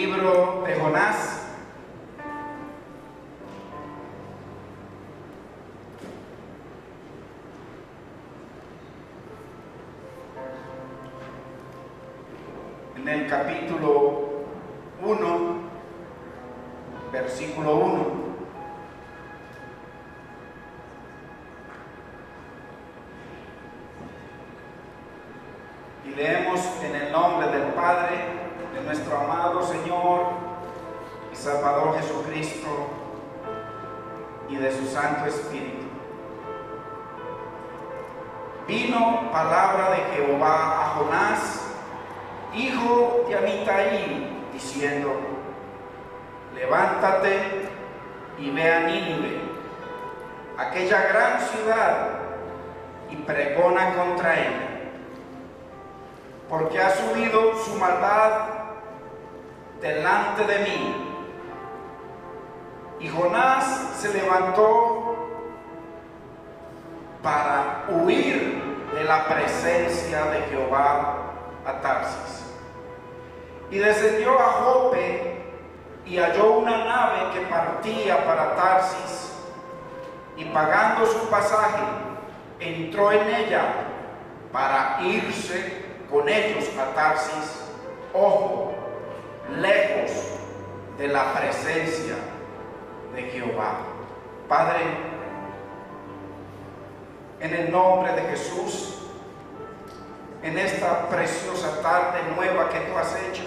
libro de Jonás. En el capítulo 1, versículo 1. Y leemos en el nombre del Padre, de nuestro amado Señor y Salvador Jesucristo y de su Santo Espíritu. Vino palabra de Jehová a Jonás, hijo de Amitai, diciendo: levántate y ve a Nínive, aquella gran ciudad, y pregona contra ella, porque ha subido su maldad delante de mí. Y Jonás se levantó para huir de la presencia de Jehová a Tarsis. Y descendió a Jope y halló una nave que partía para Tarsis, y pagando su pasaje, entró en ella para irse con ellos a Tarsis, ojo, lejos de la presencia de Jehová. Padre, en el nombre de Jesús, en esta preciosa tarde nueva que tú has hecho,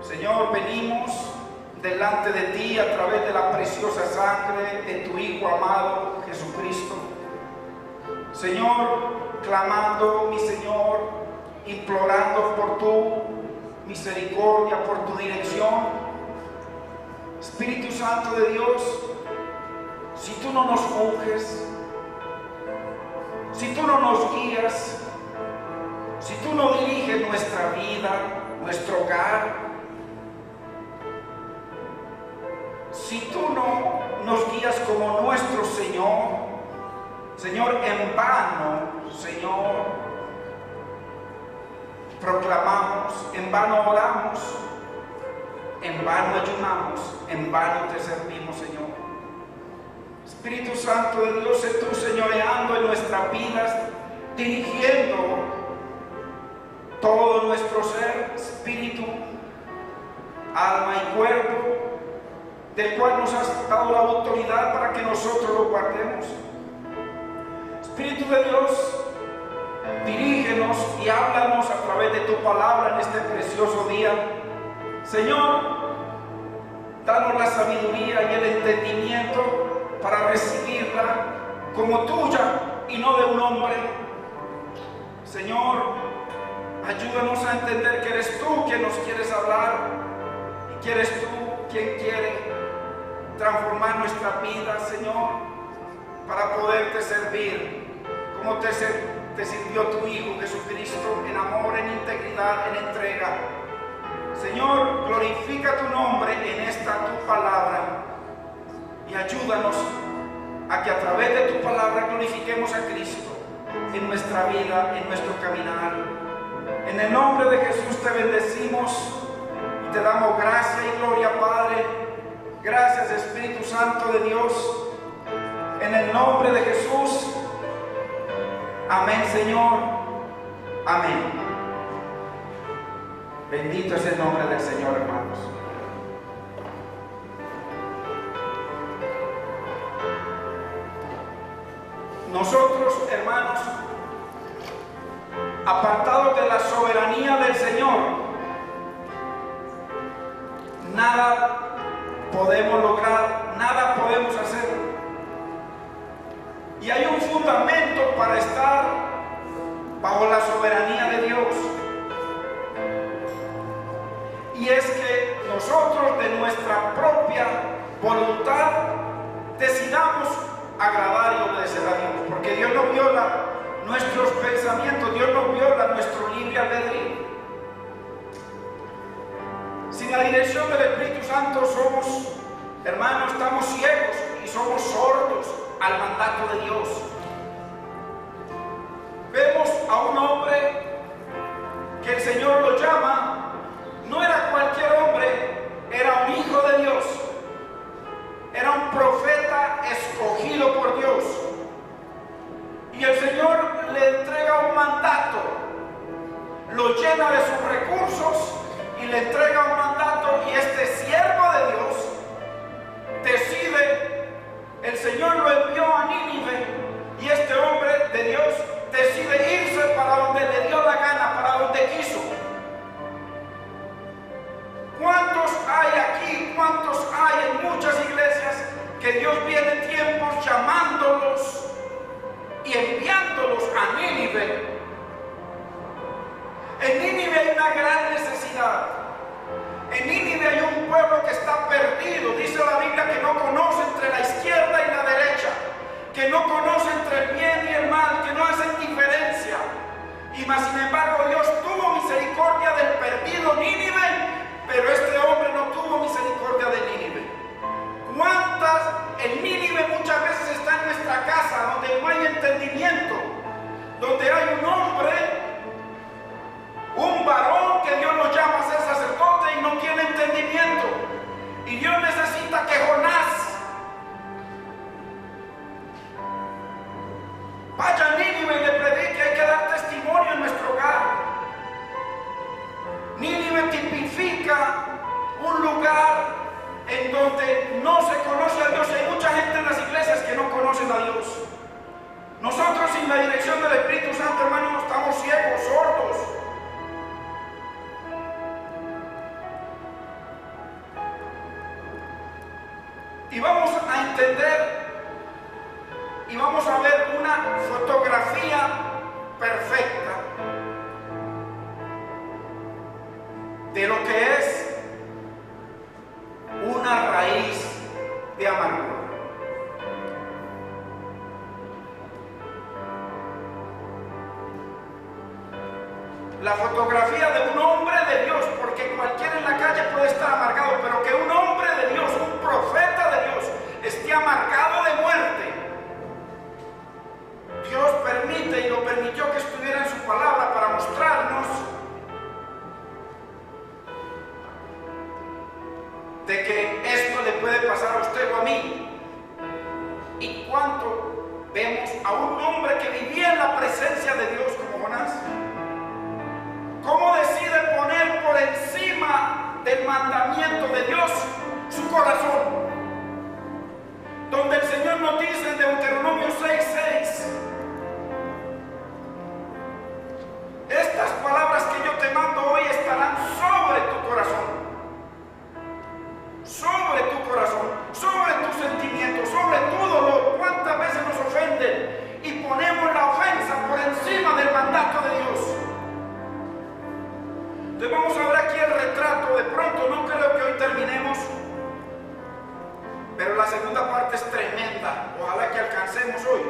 Señor, venimos delante de ti a través de la preciosa sangre de tu Hijo amado Jesucristo. Señor, clamando, mi Señor, implorando por tu misericordia, por tu dirección. Espíritu Santo de Dios, si tú no nos unges, si tú no nos guías, si tú no diriges nuestra vida, nuestro hogar, si tú no nos guías como nuestro Señor, Señor, en vano, Señor, proclamamos, en vano oramos, en vano ayunamos, en vano te servimos, Señor. Espíritu Santo de Dios, sé tú señoreando en nuestras vidas, dirigiendo todo nuestro ser, espíritu, alma y cuerpo, del cual nos has dado la autoridad para que nosotros lo guardemos. Espíritu de Dios, dirígenos y háblanos a través de tu palabra en este precioso día. Señor, danos la sabiduría y el entendimiento para recibirla como tuya y no de un hombre. Señor, ayúdanos a entender que eres tú quien nos quieres hablar y que eres tú quien quiere transformar nuestra vida, Señor, para poderte servir como te sirvió tu Hijo Jesucristo, en amor, en integridad, en entrega. Señor, glorifica tu nombre en esta tu palabra y ayúdanos a que a través de tu palabra glorifiquemos a Cristo en nuestra vida, en nuestro caminar. En el nombre de Jesús te bendecimos y te damos gracia y gloria, Padre. Gracias, Espíritu Santo de Dios. En el nombre de Jesús. Amén, Señor. Amén. Bendito es el nombre del Señor, hermanos. Nosotros, hermanos, apartados de la soberanía del Señor, nada podemos lograr, nada podemos hacer. Y hay un fundamento para estar bajo la soberanía de Dios. Y es que nosotros de nuestra propia voluntad decidamos agradar y obedecer a Dios. Porque Dios no viola nuestros pensamientos, Dios no viola nuestro libre albedrío. Sin la dirección del Espíritu Santo somos, hermanos, estamos ciegos y somos sordos al mandato de Dios. Vemos a un hombre que el Señor lo llama, no era cualquier cuántos hay en muchas iglesias que Dios viene tiempos llamándolos y enviándolos a Nínive. En Nínive hay una gran necesidad. En Nínive hay un pueblo que está perdido. Dice la Biblia que no conoce entre la izquierda y la derecha, que no conoce entre el bien y el mal, que no hacen diferencia. Y más sin embargo Dios tuvo misericordia del perdido Nínive, pero este hombre no tuvo misericordia de Nínive. ¿Cuántas? El Nínive muchas veces está en nuestra casa, donde no hay entendimiento, donde hay un hombre, un varón que Dios lo llama a ser sacerdote y no tiene entendimiento. Y Dios necesita que Jonás vaya a Nínive y le predique. Hay que dar testimonio en nuestro hogar. Nínive tipifica un lugar en donde no se conoce a Dios. Hay mucha gente en las iglesias que no conocen a Dios. Nosotros, sin la dirección del Espíritu Santo, hermanos, estamos ciegos, sordos. Y vamos a entender y vamos a ver una fotografía perfecta de lo que es una raíz de amargura. La fotografía de un hombre de Dios, porque cualquiera en la calle puede estar amargado, pero que un hombre de Dios, un profeta de Dios, esté amargado de muerte. Dios permite y lo permitió que estuviera en su palabra para mostrarnos de que esto le puede pasar a usted o a mí. ¿Y cuánto vemos a un hombre que vivía en la presencia de Dios como Jonás? ¿Cómo decide poner por encima del mandamiento de Dios su corazón? Donde el Señor nos dice en Deuteronomio 6:6: estas palabras que yo te mando hoy estarán sobre tu corazón, sobre tus sentimientos, sobre tu dolor. ¿Cuántas veces nos ofenden y ponemos la ofensa por encima del mandato de Dios? Entonces vamos a ver aquí el retrato. De pronto no creo que hoy terminemos, pero la segunda parte es tremenda. Ojalá que alcancemos hoy.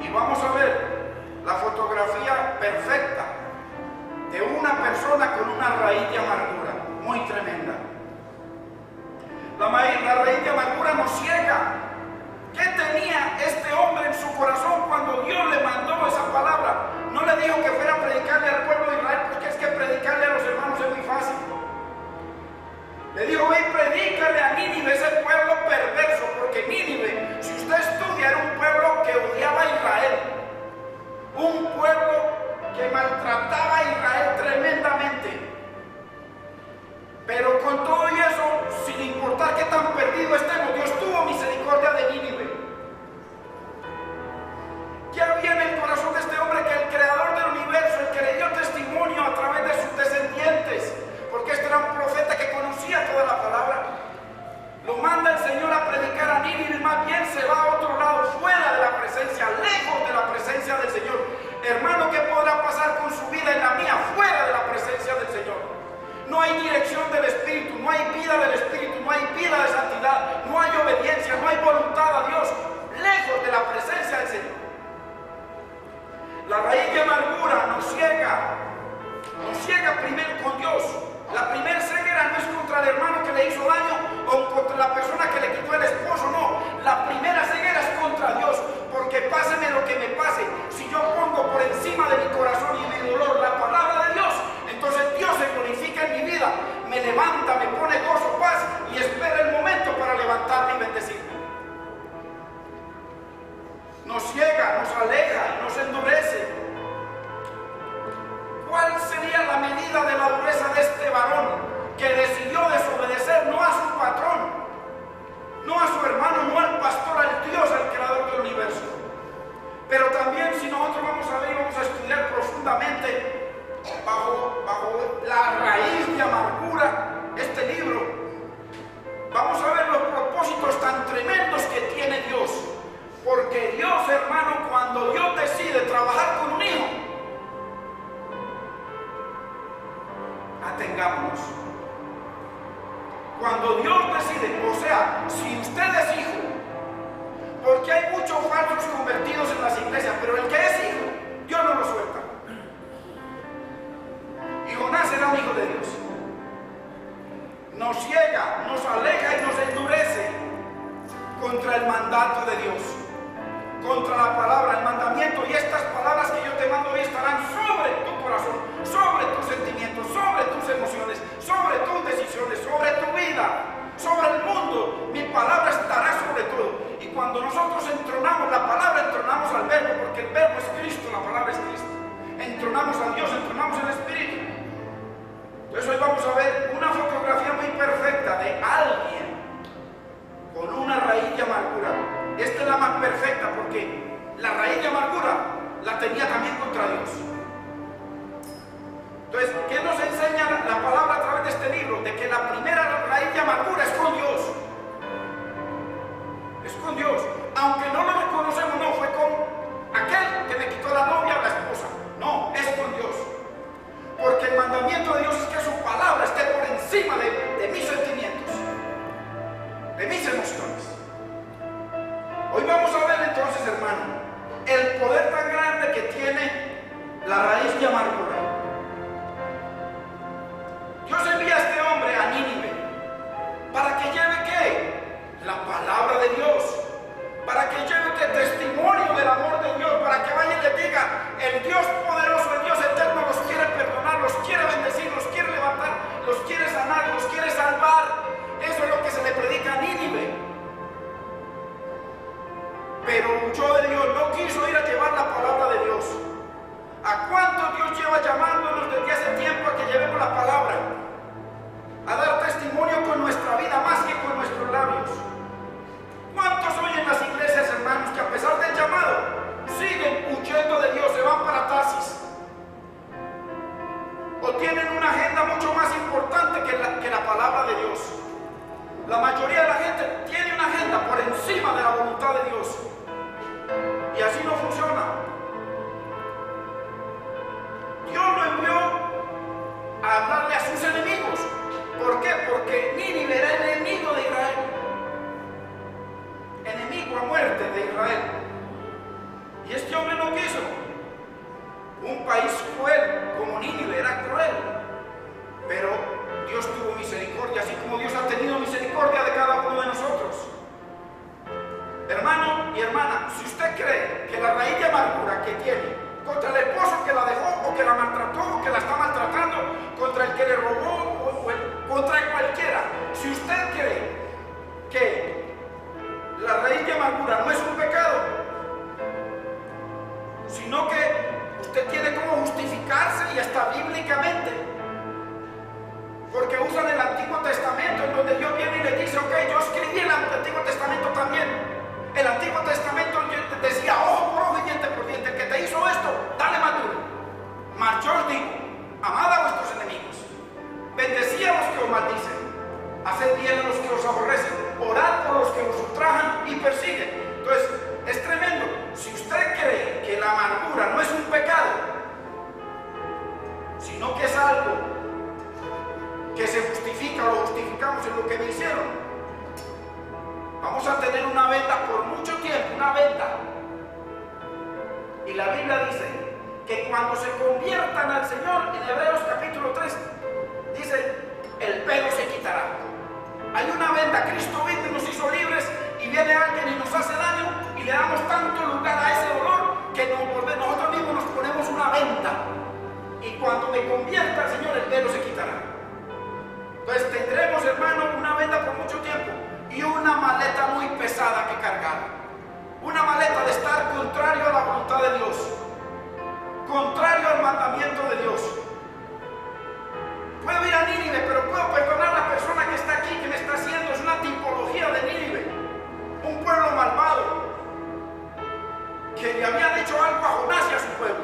Y vamos a ver la fotografía perfecta de una persona con una raíz de amargura muy tremenda. La raíz de amargura nos ciega. ¿Qué tenía este hombre en su corazón cuando Dios le mandó esa palabra? No le dijo que fuera a predicarle al pueblo de Israel, porque es que predicarle a los hermanos es muy fácil. Le dijo: ve y predícale a Nínive, ese pueblo perverso, porque Nínive, si usted estudia, era un pueblo que odiaba a Israel, un pueblo que maltrataba a Israel tremendamente. Pero con todo y eso, sin importar qué tan perdido estemos, Dios tuvo misericordia de Nínive. ¿Qué había en el corazón de este hombre? Que el creador del universo, el que le dio testimonio a través de sus descendientes, porque este era un profeta que conocía toda la palabra, lo manda el Señor a predicar a Nínive, más bien se va a otro lado, fuera de la presencia, lejos de la presencia del Señor. Hermano, ¿qué podrá pasar con su vida y la mía fuera de la presencia del Señor? No hay dirección del Espíritu, no hay vida del Espíritu, no hay vida de santidad, no hay obediencia, no hay voluntad a Dios, lejos de la presencia del Señor. La raíz de amargura nos ciega primero con Dios. La primera ceguera no es contra el hermano que le hizo daño o contra la persona que le quitó el esposo, no. La primera ceguera es contra Dios, porque páseme lo que me pase, si yo pongo por encima de mi corazón y mi dolor la palabra de Dios, entonces Dios se glorifica en mi vida, me levanta, me pone gozo, paz y espera el momento para levantarme y bendecirme. Nos ciega, nos aleja y nos endurece. ¿Cuál sería la medida de la dureza de este varón que decidió desobedecer no a su patrón, no a su hermano, no al pastor, al Dios, al creador del universo? Pero también, si nosotros vamos a ver y vamos a estudiar profundamente bajo la raíz de amargura este libro, cuando Dios decide, o sea, si usted es hijo, porque hay muchos falsos convertidos en las iglesias, pero el que es hijo, Dios no lo suelta. Y Jonás era un hijo de Dios. Nos ciega, nos aleja y nos endurece contra el mandato de Dios, contra la palabra, el mandamiento. Y estas palabras que yo te mando hoy estarán sobre tu corazón, sobre tus sentimientos, sobre tus emociones, sobre tus decisiones, sobre tu vida, sobre el mundo. Mi palabra estará sobre todo. Y cuando nosotros entronamos la palabra, entronamos al verbo, porque el verbo es Cristo, la palabra es Cristo. Entronamos a Dios, entronamos el Espíritu. Entonces hoy vamos a ver una fotografía muy perfecta de alguien con una raíz de amargura. Esta es la más perfecta porque la raíz de amargura la tenía también contra Dios. Entonces, ¿qué nos enseña la palabra a través de este libro? De que la primera raíz de amargura es con Dios. Es con Dios. Aunque no lo reconocemos, no fue con aquel que me quitó la novia o la esposa. No, es con Dios. Porque el mandamiento de Dios es que su palabra esté por encima de mis sentimientos, de mis emociones. Hoy vamos a ver entonces, hermano, el poder tan grande que tiene la raíz de amargura. Dios envía a este hombre a Nínive para que lleve ¿qué? La palabra de Dios, para que lleve ¿qué? Testimonio del amor de Dios, para que vaya y le diga: el Dios poderoso, el Dios eterno los quiere perdonar, los quiere bendecir, los quiere levantar, los quiere sanar, los quiere salvar. Eso es lo que se le predica a Nínive. Pero huyó de Dios, no quiso ir a llevar la palabra de Dios. ¿A cuánto Dios lleva llamándonos desde hace tiempo a que llevemos la palabra? A dar testimonio con nuestra vida más que con nuestros labios. ¿Cuántos hoy en las iglesias, hermanos, que a pesar del llamado siguen huyendo de Dios, se van para Tarsis? O tienen una agenda mucho más importante que la palabra de Dios. La mayoría de la gente tiene una agenda por encima de la voluntad de Dios. Y así no funciona. Dios lo envió a hablarle a sus enemigos. ¿Por qué? Porque Nínive era el enemigo de Israel. Enemigo a muerte de Israel. Y este hombre no quiso. Un país cruel como Nínive era cruel. Pero Dios tuvo misericordia, así como Dios ha tenido misericordia de cada uno de nosotros. Hermano y hermana, si usted cree que la raíz de amargura que tiene contra el esposo que la dejó o que la maltrató o que la está maltratando, contra el que le robó o contra cualquiera, si usted cree que la raíz de amargura no es un pecado, sino que usted tiene como justificarse y hasta bíblicamente, porque usan el Antiguo Testamento en donde Dios viene y le dice: ok, yo escribí el Antiguo Testamento también. El Antiguo Testamento decía ojo por ojo y diente por diente. El que te hizo esto, dale más duro. Mas yo os digo: amad a vuestros enemigos, bendecid a los que os maldicen, haced bien a los que os aborrecen, orad por los que os ultrajan y persiguen. Entonces, es tremendo. Si usted cree que la amargura no es un pecado, sino que es algo que se justifica, lo justificamos en lo que me hicieron, vamos a tener una venda por mucho tiempo, una venda. Y la Biblia dice que cuando se conviertan al Señor, en Hebreos capítulo 3, dice: el pelo se quitará. Hay una venda. Cristo vino y nos hizo libres, y viene alguien y nos hace daño y le damos tanto lugar a ese dolor que nosotros mismos nos ponemos una venda. Y cuando me convierta al Señor, el pelo se quitará. Entonces tendremos, hermano, una venda por mucho tiempo y una maleta muy pesada que cargar. Una maleta de estar contrario a la voluntad de Dios, contrario al mandamiento de Dios. Puedo ir a Nínive, pero puedo perdonar a la persona que está aquí, que me está haciendo. Es una tipología de Nínive, un pueblo malvado que le habían hecho algo a Jonás y a su pueblo.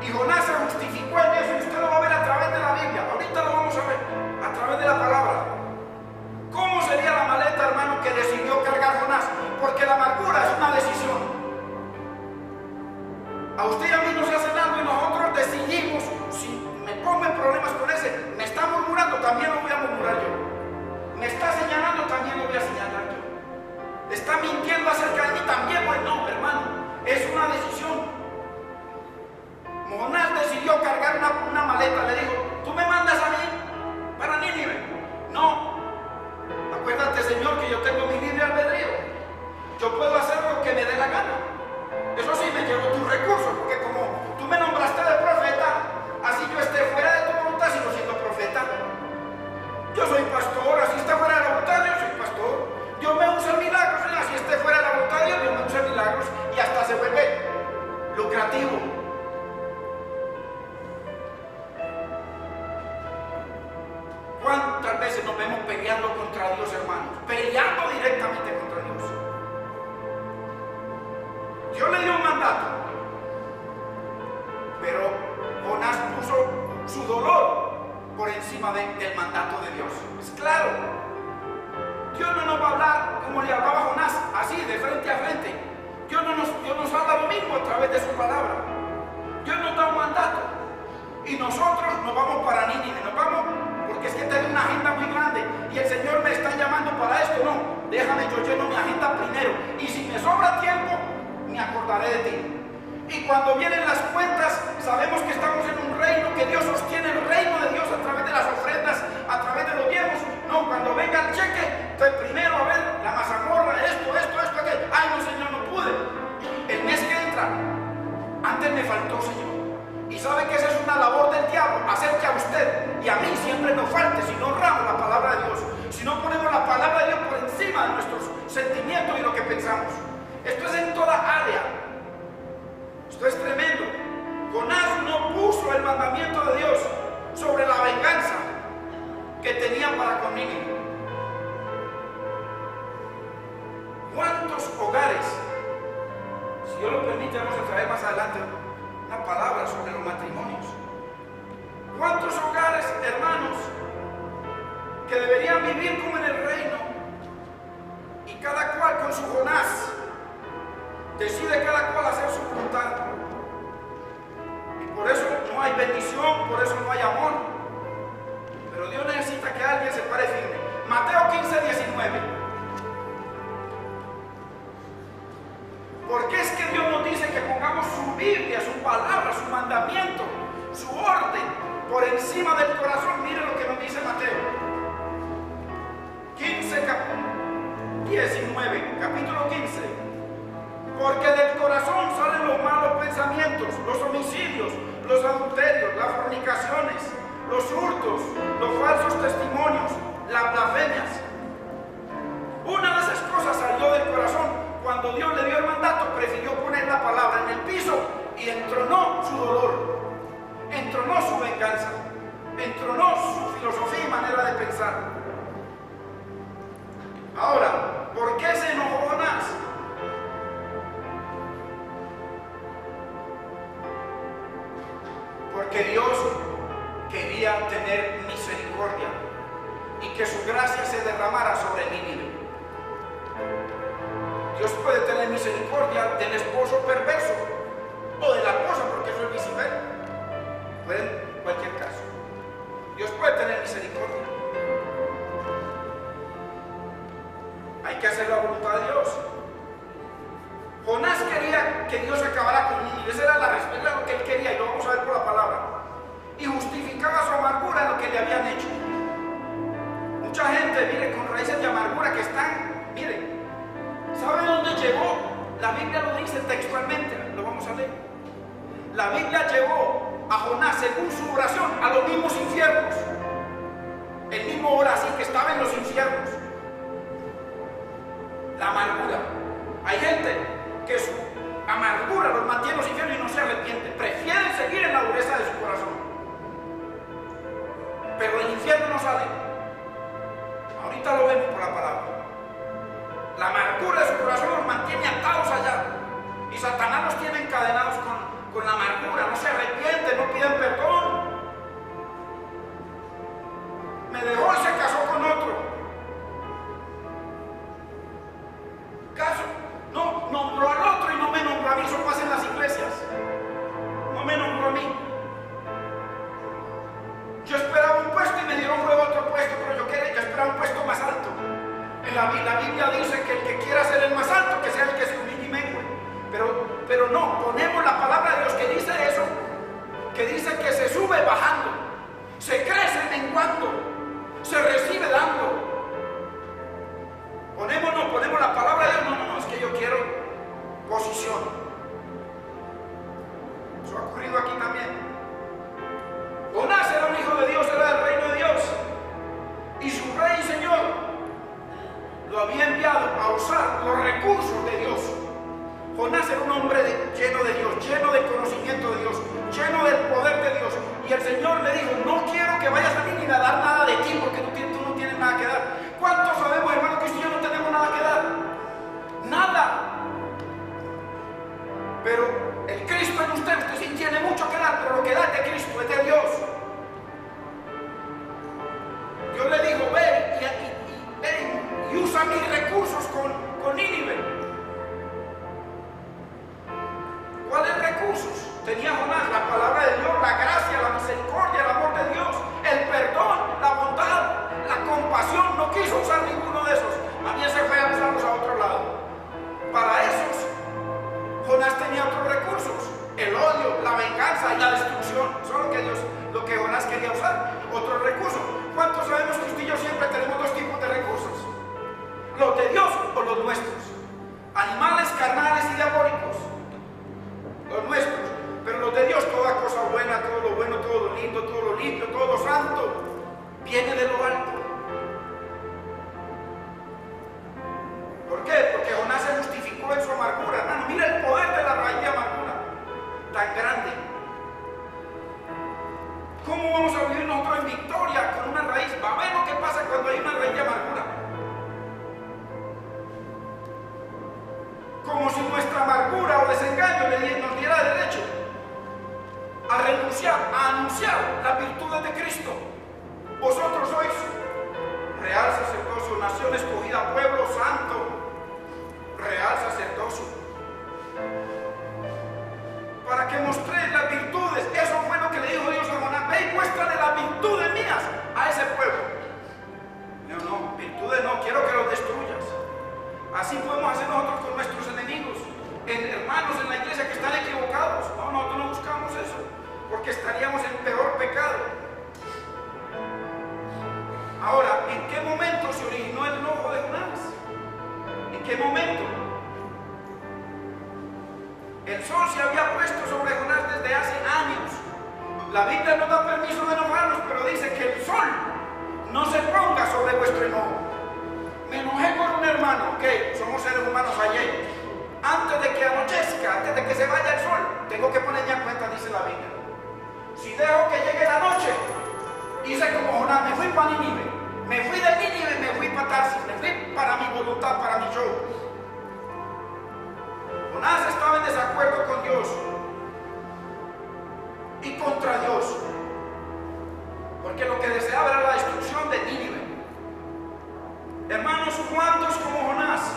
Y Jonás se justificó en eso, y usted lo va a ver a través de la Biblia. Ahorita lo vamos a ver a través de la palabra. ¿Cómo sería la maleta, hermano, que decidió cargar Jonás? Porque la amargura es una decisión. A usted y a mí nos hacen algo y nosotros decidimos: si me pongo en problemas con ese, me está murmurando, también lo voy a murmurar Señor que yo tengo mi libre albedrío. Yo puedo hacer lo que me dé la gana. Eso sí, me llevo tus recursos, porque como tú me nombraste de profeta, así yo esté fuera de tu voluntad, sigo siendo profeta. Yo soy pastor, así está fuera de la voluntad, yo soy pastor. Dios me usa milagros, así esté fuera de la voluntad de Dios, Dios me usa milagros y hasta se vuelve lucrativo. ¿Cuántas veces nos vemos peleando contra Dios, hermanos? Peleando directamente contra Dios. Dios le dio un mandato, pero Jonás puso su dolor por encima del mandato de Dios. Es claro. Dios no nos va a hablar como le hablaba Jonás, así, de frente a frente. Dios nos habla lo mismo a través de su palabra. Dios nos da un mandato y nosotros nos vamos para Nínive, nos vamos porque es que tengo una agenda muy grande y el Señor me está llamando para esto. No, déjame, yo lleno mi agenda primero y si me sobra tiempo, me acordaré de ti. Y cuando vienen las cuentas, sabemos que estamos en un reino, que Dios sostiene el reino de Dios a través de las ofrendas, a través de los diezmos. No, cuando venga el cheque, estoy primero a ver la mazamorra, esto, aquello. Ay, no, Señor, no pude. El mes que entra, antes me faltó, Señor. Y sabe que esa es una labor del diablo, hacer que a usted y a mí siempre nos falte si no honramos la palabra de Dios, si no ponemos la palabra de Dios por encima de nuestros sentimientos y lo que pensamos. Esto es en toda área. Esto es tremendo. Jonás no puso el mandamiento de Dios sobre la venganza que tenía para con Nínive. ¿Cuántos hogares, si Dios lo permite, vamos a traer más adelante una palabra sobre los matrimonios? ¿Cuántos hogares, hermanos, que deberían vivir como en el reino y cada cual con su Jonás decide cada cual hacer su voluntad? Y por eso no hay bendición, por eso no hay amor. Pero Dios necesita que alguien se pare firme. Mateo 15:19. ¿Por qué es que Dios nos dice que pongamos su Biblia, su palabra, su mandamiento, su orden por encima del corazón? Mire lo que nos dice Mateo 19, capítulo 15. Porque del corazón salen los malos pensamientos, los homicidios, los adulterios, las fornicaciones, los hurtos, los falsos testimonios, las blasfemias. Una de esas cosas salió del corazón. Cuando Dios le dio el mandato, prefirió poner la palabra en el piso y entronó su dolor, entronó su venganza, entronó su filosofía y manera de pensar. Ahora, ¿por qué se enojó Jonás? Porque Dios quería tener misericordia y que su gracia se derramara sobre Nínive. Dios puede tener misericordia del esposo perverso o de la esposa, porque eso es viceversa. Puede en cualquier caso. Dios puede tener misericordia. Hay que hacer la voluntad de Dios. Jonás quería que Dios acabara con Nínive. Esa era la respuesta, lo que él quería, y lo vamos a ver por la palabra. Y justificaba su amargura en lo que le habían hecho. Mucha gente, mire, con raíces de amargura que están, mire, ¿sabe dónde llegó? La Biblia lo dice textualmente, lo vamos a leer. La Biblia llevó a Jonás, según su oración, a los mismos infiernos. El mismo Horasí que estaba en los infiernos. La amargura. Hay gente que su amargura los mantiene en los infiernos y no se arrepiente. Prefieren seguir en la dureza de su corazón. Pero del infierno no sale. Ahorita lo vemos por la palabra. La amargura de su corazón los mantiene atados allá. Y Satanás los tiene encadenados con la amargura. No se arrepienten, no piden perdón. Me dejó y se casó con otro. No, nombró al otro y no me nombró a mí. Eso pasa en las iglesias. No me nombró a mí. Yo esperaba un puesto y me dieron luego otro puesto, pero yo esperaba un puesto más alto. La Biblia dice que el que quiera ser el más alto, que sea el que se humille y mengue. Pero no, ponemos la palabra de Dios que dice eso, que dice que se sube bajando, se crece menguando, se recibe dando. lo había enviado a usar los recursos de Dios. Jonás era un hombre lleno de Dios, lleno de conocimiento de Dios, lleno del poder de Dios. Y el Señor le dijo, no quiero que vayas a Nínive a dar nada de ti, porque tú no tienes nada que dar. ¿Cuántos sabemos, hermano, que si yo no tenemos nada que dar? Nada. Pero el Cristo en usted sí tiene mucho que dar, pero lo que da es de Cristo, es de Dios. Dios le dijo, ven y usa mis recursos con Nínive. ¿Cuáles recursos tenía Jonás? La palabra de Dios, la gracia, la misericordia, el amor de Dios, el perdón, la bondad, la compasión. No quiso usar ninguno de esos. A mí se fue a usarlos a otro lado. Para esos, Jonás tenía otros recursos: el odio, la venganza y la destrucción. Son lo que Jonás quería usar. Otros recursos. ¿Cuántos sabemos que usted y yo siempre tenemos dos tipos de recursos? Los de Dios o los nuestros. Animales, carnales y diabólicos. Los nuestros. Pero los de Dios, toda cosa buena, todo lo bueno, todo lo lindo, todo lo limpio, todo lo santo, viene de lo alto. ¿Por qué? Porque Jonás se justificó en su amargura. Hermano, mira el poder de la raíz de amargura tan grande. ¿Cómo vamos a vivir nosotros en victoria con una raíz? Va a ver lo que pasa cuando hay una raíz de amargura. Como si nuestra amargura o desengaño nos diera derecho a renunciar, a anunciar las virtudes de Cristo. Vosotros sois real sacerdocio, nación escogida, pueblo santo, real sacerdocio, para que mostréis las virtudes. Eso fue lo que le dijo Dios a Jonás: ve y muéstrale las virtudes mías a ese pueblo. No, virtudes no, quiero que los destruyas. Así podemos hacer nosotros con nuestros enemigos, hermanos en la iglesia que están equivocados. No, nosotros no buscamos eso, porque estaríamos en peor pecado. Ahora, ¿en qué momento se originó el enojo de Jonás? ¿En qué momento? El sol se había puesto sobre Jonás desde hace años. La Biblia no da permiso de enojarnos, pero dice que el sol no se ponga sobre vuestro enojo. Me enojé con un hermano, ok, somos seres humanos, fallé. Antes de que anochezca, antes de que se vaya el sol, tengo que ponerme a cuenta, dice la Biblia. Si dejo que llegue la noche, hice como Jonás, me fui para Nínive, me fui de Nínive, me fui para Tarsis, me fui para mi voluntad, para mi yo. Jonás estaba en desacuerdo con Dios y contra Dios, porque lo que deseaba era la destrucción de Nínive. Hermanos, ¿cuántos como Jonás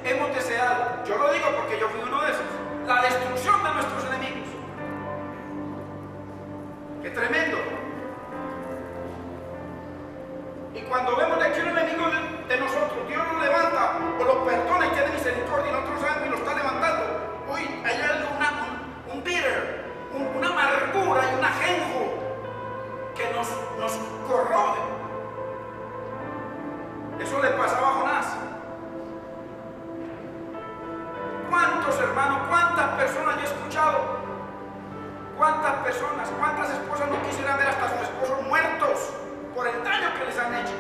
hemos deseado? Yo lo digo porque yo fui uno de esos. La destrucción de nuestros enemigos. ¡Qué tremendo! Y cuando vemos de que un enemigo de nosotros, Dios nos levanta o lo perdona y tiene misericordia, y nosotros sabemos y lo está levantando. Uy, hay algo, un bitter, una amargura y un ajenjo que nos corrode. Eso le pasaba a Jonás. ¿Cuántos hermanos, cuántas personas yo he escuchado? ¿Cuántas personas, cuántas esposas no quisieran ver hasta sus esposos muertos por el daño que les han hecho?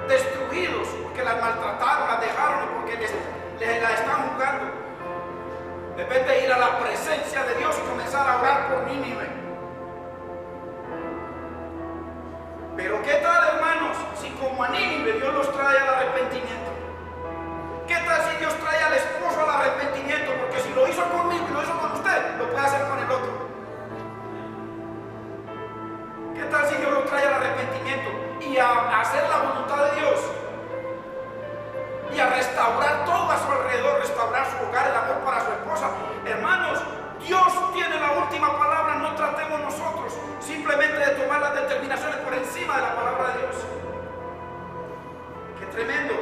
Destruidos porque las maltrataron, las dejaron, porque les la están jugando. En vez de ir a la presencia de Dios y comenzar a orar por Nínive. Pero ¿qué tal, hermanos, si como a Nínive Dios los trae al arrepentimiento? ¿Qué tal si Dios trae al esposo al arrepentimiento? Porque si lo hizo conmigo y lo hizo con usted, lo puede hacer con el otro. ¿Qué tal si Dios lo trae al arrepentimiento y a hacer la voluntad de Dios? Y a restaurar todo a su alrededor, restaurar su hogar, el amor para su esposa. Hermanos, Dios tiene la última palabra, no tratemos nosotros simplemente de tomar las determinaciones por encima de la palabra de Dios. ¡Qué tremendo!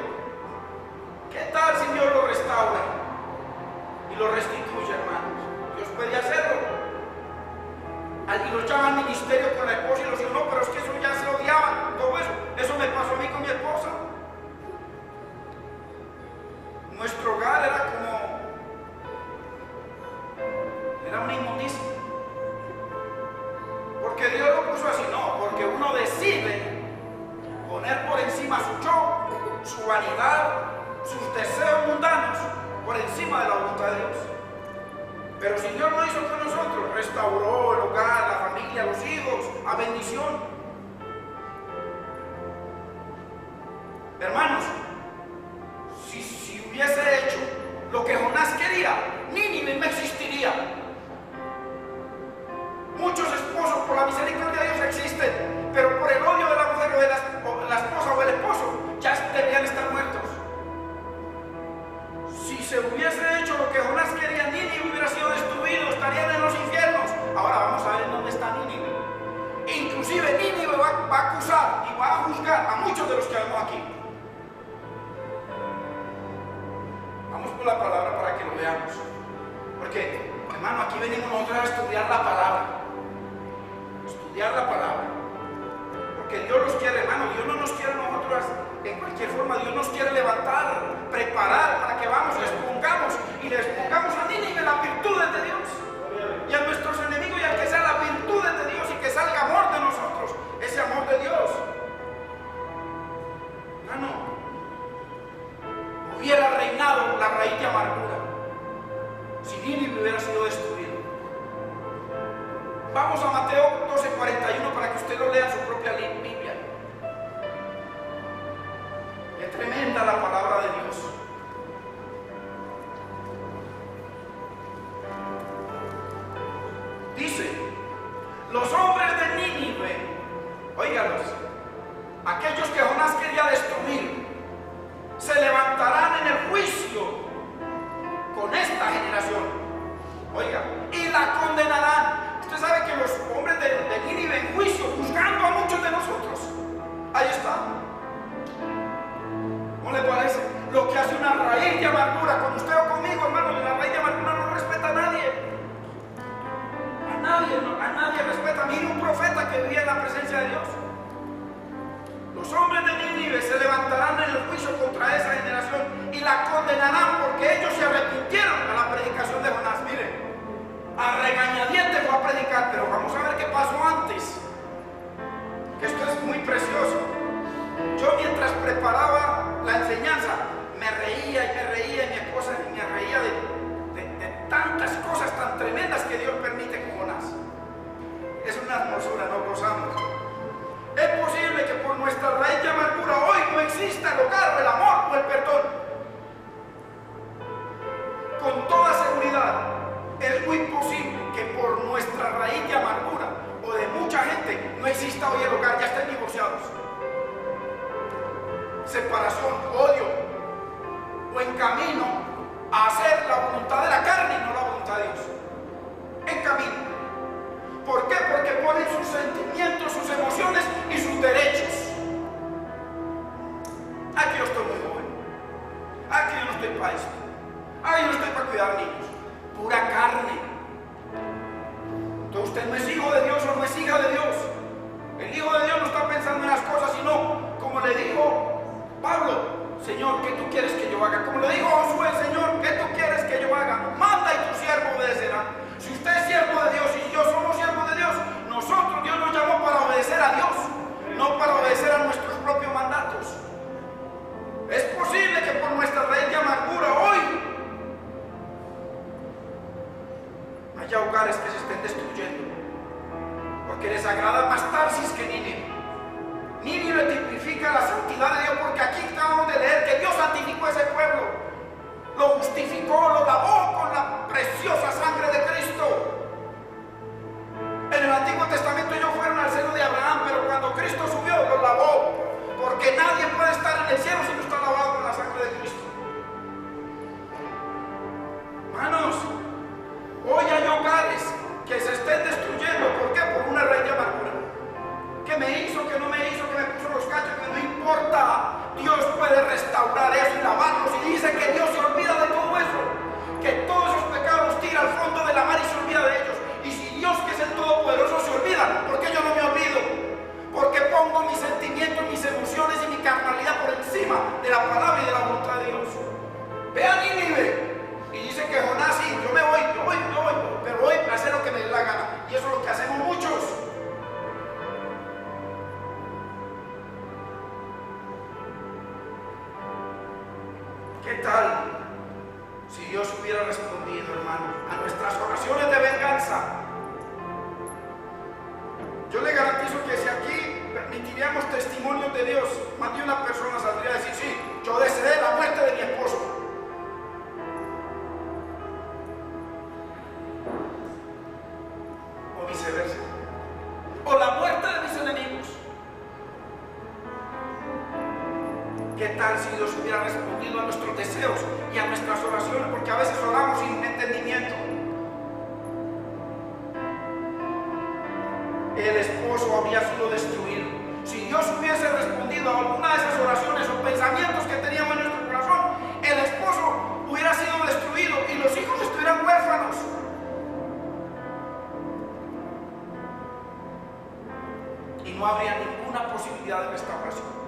¿Qué tal si Dios lo restaura y lo restituye, hermanos? Dios puede hacerlo. Y los llama al ministerio con la esposa y los hijos, no, pero es que eso ya se odiaban, todo eso me pasó a mí vanidad, sus deseos mundanos por encima de la voluntad de Dios. Pero si Dios lo hizo con nosotros, restauró el hogar, la familia, los hijos, a bendición. Hermanos, si hubiese hecho lo que Jonás quería, Nínive no existiría. Muchos esposos por la misericordia de Dios existen, pero por el odio de la mujer o de la esposa o el esposo ya deberían estar muertos. Si se hubiese hecho lo que Jonás quería, Nínive hubiera sido destruido, estarían en los infiernos. Ahora vamos a ver dónde está Nínive. Inclusive Nínive va a acusar y va a juzgar a muchos de los que vemos aquí. Vamos por la palabra para que lo veamos. Porque, hermano, aquí venimos nosotros a estudiar la palabra. Estudiar la palabra. Porque Dios los quiere, hermano. Dios no nos quiere nosotros en cualquier forma. Dios nos quiere levantar, preparar para que vamos, les pongamos y les pongamos a Nínive las virtudes de Dios. Y a nuestros enemigos y al que sea las virtudes de Dios y que salga amor de nosotros. Ese amor de Dios. Hermano, hubiera reinado la raíz de amargura si Nínive hubiera sido destruido. Vamos a Mateo 12:41 para que usted lo lea en su propia Biblia. Es tremenda la palabra de Dios. Dice: los hombres de Nínive, óigalos, aquellos que Jonás quería destruir, se levantarán en el juicio con esta generación, oiga, y la condenarán. Usted sabe que los hombres de Nínive en juicio, juzgando a muchos de nosotros, ahí está. ¿Cómo le parece? Lo que hace una raíz de amargura, con usted o conmigo, hermano, la raíz de amargura no respeta a nadie. A nadie respeta. Mire un profeta que vivía en la presencia de Dios. Los hombres de Nínive se levantarán en el juicio contra esa generación y la condenarán porque ellos se arrepintieron a la predicación de Jonás. Mire, a regañadientes fue a predicar, pero vamos a ver qué pasó antes. Que esto es muy precioso. Yo mientras preparaba la enseñanza me reía y mi esposa me reía de tantas cosas tan tremendas que Dios permite con Jonás. Es una hermosura, nos gozamos. Es posible que por nuestra raíz de amargura hoy no exista el hogar, o el amor o el perdón. Con toda seguridad, es muy posible que por nuestra raíz de amargura o de mucha gente no exista hoy el hogar, ya estén divorciados. Separación, odio, o en camino a hacer la voluntad de la carne y no la voluntad de Dios. En camino. ¿Por qué? Porque ponen sus sentimientos, sus emociones y sus derechos. Aquí yo estoy muy joven. Aquí yo no estoy para esto. Aquí yo no estoy para cuidar niños. Pura carne. Entonces usted no es hijo de Dios o no es hija de Dios. El hijo de Dios no está pensando en las cosas, sino como le dijo Pablo: Señor, ¿qué tú quieres que yo haga? Como le dijo Josué: Señor, ¿qué tú quieres que yo haga? Manda y tu siervo obedecerá. Si usted es siervo de Dios y yo somos siervos de Dios, nosotros, Dios nos llamó para obedecer a Dios, no para obedecer a nuestros propios mandatos. Es posible que por nuestra raíz de amargura hoy haya hogares que se estén destruyendo, porque les agrada más Tarsis que Nínive. Nínive tipifica la santidad de Dios, porque aquí acabamos de leer que Dios santificó a ese pueblo, lo justificó, lo lavó con la preciosa sangre de Cristo. En el Antiguo Testamento ellos fueron al seno de Abraham, pero cuando Cristo subió, los lavó, porque nadie puede estar en el cielo si no está lavado con la sangre de Cristo. Hermanos, hoy hay hogares que se estén destruyendo. ¿Por qué? Por una raíz de amargura. ¿Qué me hizo? ¿Qué no me hizo? ¿Qué me puso los cachos? Que no importa. Dios puede restaurar eso y lavarlos. Y dice que Dios se olvida de todo eso. Que todos esos pecados los tira al fondo de la mar y se olvida de ellos. Y si Dios, que es el Todopoderoso, se olvida, ¿por qué yo no me olvido? Porque pongo mis sentimientos, ¿Qué tal si Dios hubiera respondido, hermano, a nuestras oraciones de venganza? Yo le garantizo que si aquí permitiríamos testimonios de Dios, más de una persona saldría a decir: sí, yo deseé la muerte de mi esposo. O viceversa. O la muerte de mis enemigos. ¿Qué tal si Dios hubiera respondido a nuestros deseos y a nuestras oraciones? Porque a veces oramos sin entendimiento. El esposo habría sido destruido. Si Dios hubiese respondido a alguna de esas oraciones o pensamientos que teníamos en nuestro corazón, el esposo hubiera sido destruido y los hijos estuvieran huérfanos. Y no habría ninguna posibilidad de restauración.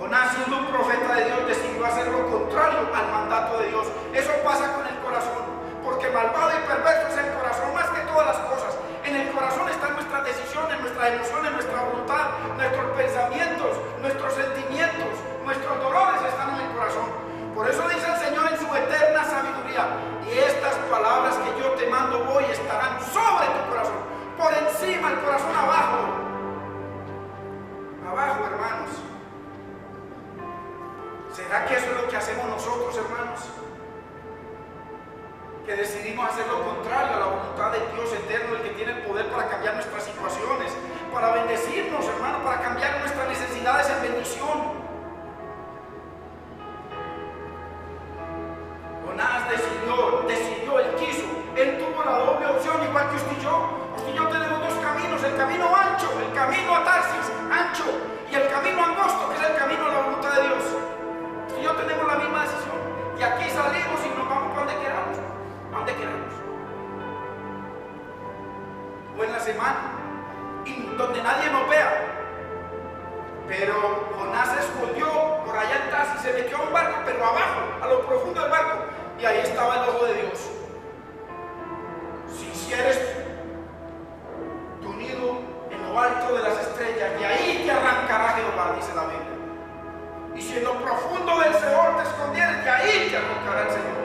Jonás, siendo un profeta de Dios, decidió hacer lo contrario al mandato de Dios. Eso pasa con el corazón, porque malvado y perverso es el corazón más que todas las cosas. En el corazón están nuestras decisiones, nuestras emociones, nuestra voluntad, nuestros pensamientos, nuestros sentimientos, nuestros dolores están en el corazón. Por eso dice el Señor en su eterna sabiduría: y estas palabras que yo te mando hoy estarán sobre tu corazón, por encima, el corazón abajo. Abajo, hermanos. ¿Será que eso es lo que hacemos nosotros, hermanos? Que decidimos hacer lo contrario a la voluntad de Dios eterno, el que tiene el poder para cambiar nuestras situaciones, para bendecirnos, hermanos, para cambiar nuestras necesidades en bendición. Jonás decidió, él quiso, él tuvo la doble opción, igual que usted y yo. Usted y yo tenemos dos caminos: el camino ancho, el camino a Tarsis, ancho, y el camino angosto, que es el camino a la voluntad de Dios. Usted y yo tenemos la misma decisión. Y aquí salimos y nos vamos para donde queramos. Donde queramos. O en la semana, y donde nadie nos vea. Pero Jonás se escondió por allá atrás y se metió a un barco, pero abajo, a lo profundo del barco, y ahí estaba el ojo de Dios. Si hicieres tu nido en lo alto de las estrellas, de ahí te arrancará Jehová, dice la Biblia. Y si en lo profundo del Seol te escondieres, de ahí te arrancará el Señor.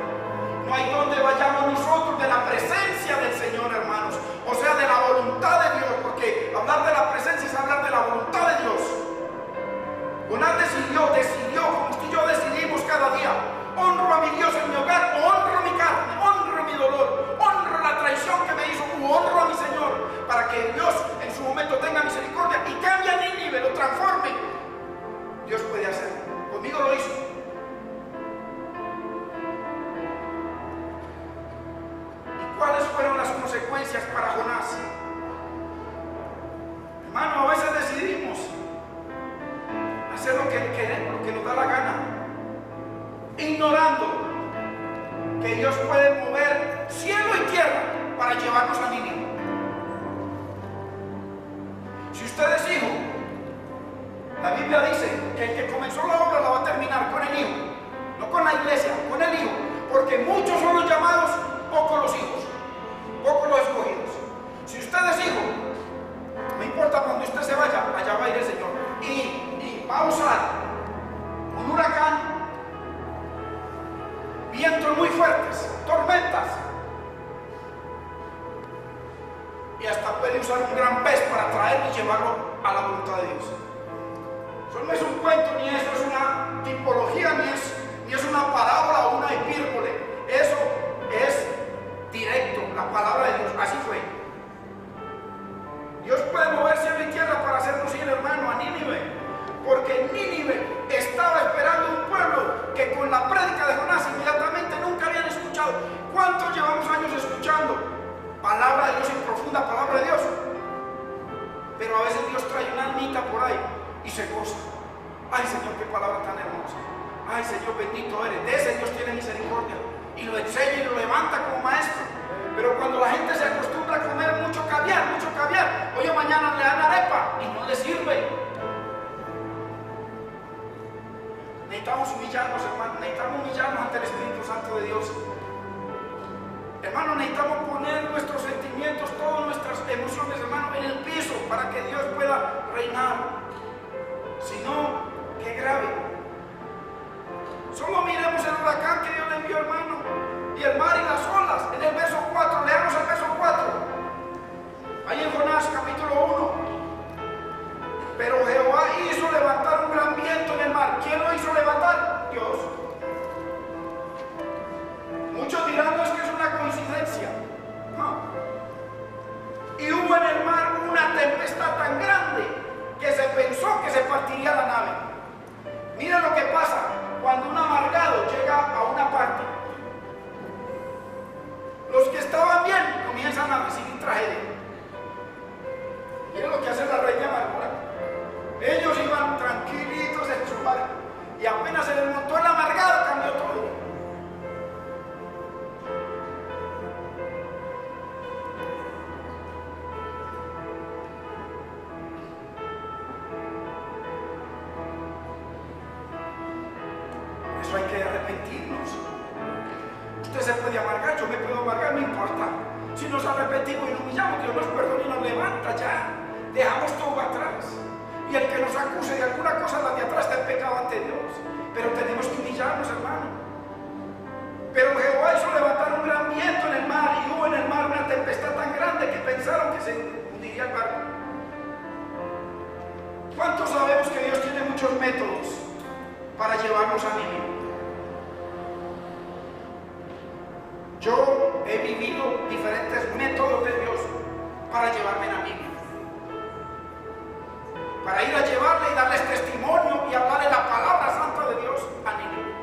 No hay donde vayamos nosotros de la presencia del Señor, hermanos. O sea, de la voluntad de Dios, porque hablar de la presencia es hablar de la voluntad de Dios. Jonás decidió, como usted y yo decidimos cada día: honro a mi Dios en mi hogar, o honro mi carne, honro mi dolor, honro la traición que me hizo, o honro a mi Señor, para que Dios en su momento tenga misericordia y cambie a Nínive, lo transforme. Dios puede hacerlo. Conmigo lo hizo. ¿Cuáles fueron las consecuencias para Jonás? Hermano, a veces decidimos hacer lo que queremos, lo que nos da la gana, ignorando que Dios puede mover cielo y tierra para llevarnos a Nínive. Si usted es hijo, la Biblia dice que el que comenzó la obra la va a terminar con el hijo, no con la iglesia, con el hijo, porque muchos son los llamados, pocos los hijos, pocos los escogidos. Si usted es hijo, no importa cuando usted se vaya, allá va a ir el Señor y va a usar un huracán, vientos muy fuertes, tormentas, y hasta puede usar un gran pez para traerlo y llevarlo a la voluntad de Dios. Eso no es un cuento, ni eso es una tipología, ni es una parábola o una hipérbole. Eso es directo, la palabra de Dios. Así fue. Dios puede mover cielo y tierra para hacernos ir, hermano, a Nínive, porque Nínive estaba esperando un pueblo que con la prédica de Jonás inmediatamente nunca habían escuchado. ¿Cuántos llevamos años escuchando palabra de Dios y profunda palabra de Dios? Pero a veces Dios trae una almita por ahí y se goza. Ay, Señor, qué palabra tan hermosa. Ay, Señor, bendito eres. De ese Dios tiene misericordia y lo enseña y lo levanta como maestro. Pero cuando la gente se acostumbra a comer mucho caviar, hoy o mañana le dan arepa y no le sirve. Necesitamos humillarnos, hermano. Necesitamos humillarnos ante el Espíritu Santo de Dios. Hermano, necesitamos poner nuestros sentimientos, todas nuestras emociones, hermano, en el piso para que Dios pueda reinar. Si no, qué grave. hubo en el mar una tempestad tan grande que se pensó que se partiría la nave. Mira lo que pasa cuando un amargado llega a una parte. Los que estaban bien comienzan a recibir tragedia. Mira lo que hace la reina amargura. Ellos iban tranquilitos en su barco y apenas se les montó el amargado, cambió todo. Hay que arrepentirnos. Usted se puede amargar, yo me puedo amargar, no importa. Si nos arrepentimos y nos humillamos, Dios nos perdona y nos levanta ya. Dejamos todo atrás. Y el que nos acuse de alguna cosa, la de atrás, está en pecado ante Dios. Pero tenemos que humillarnos, hermano. Pero Jehová hizo levantar un gran viento en el mar, y hubo en el mar una tempestad tan grande que pensaron que se hundiría el barco. ¿Cuántos sabemos que Dios tiene muchos métodos para llevarnos a Nínive? Yo he vivido diferentes métodos de Dios para llevarme a Nínive, para ir a llevarle y darles testimonio y hablarle la palabra santa de Dios a Nínive.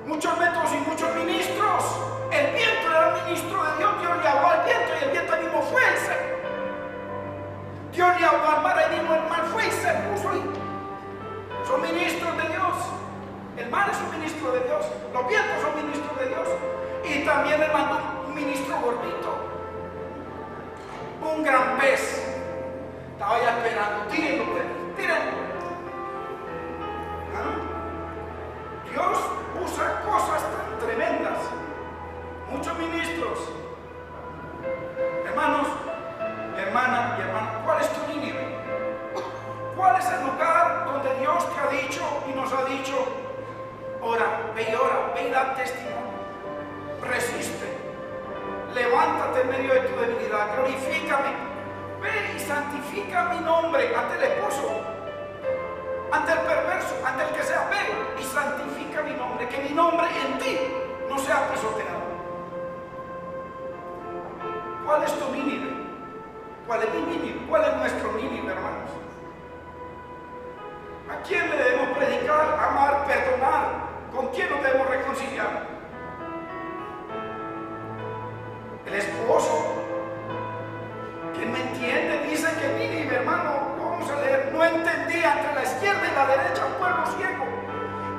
Muchos métodos y muchos ministros. El viento era un ministro de Dios. Dios le habló al viento y el viento mismo fue y se. Dios le habló al mar y mismo el mar fue y se puso ahí. Son ministros de Dios. El mar es un ministro de Dios. Los vientos son ministros de Dios. Y también le mandó un ministro gordito. Un gran pez. Estaba ya esperando. Tírenlo, tírenlo. ¿Ah? Dios usa cosas tan tremendas. Muchos ministros. Hermanos, hermana y hermano, ¿cuál es tu Nínive? ¿Cuál es el lugar donde Dios te ha dicho y nos ha dicho: ora, ve y da testimonio, resiste, levántate en medio de tu debilidad, glorifícame, ve y santifica mi nombre ante el esposo, ante el perverso, ante el que sea, ve y santifica mi nombre, que mi nombre en ti no sea pisoteado? ¿Cuál es tu Nínive? ¿Cuál es mi Nínive? ¿Cuál es nuestro Nínive, hermanos? ¿A quién le debemos predicar, amar, perdonar? ¿Con quién nos debemos reconciliar? El esposo. ¿Quién me entiende? Dice que Nínive, hermano, lo vamos a leer, no entendía entre la izquierda y la derecha un pueblo ciego.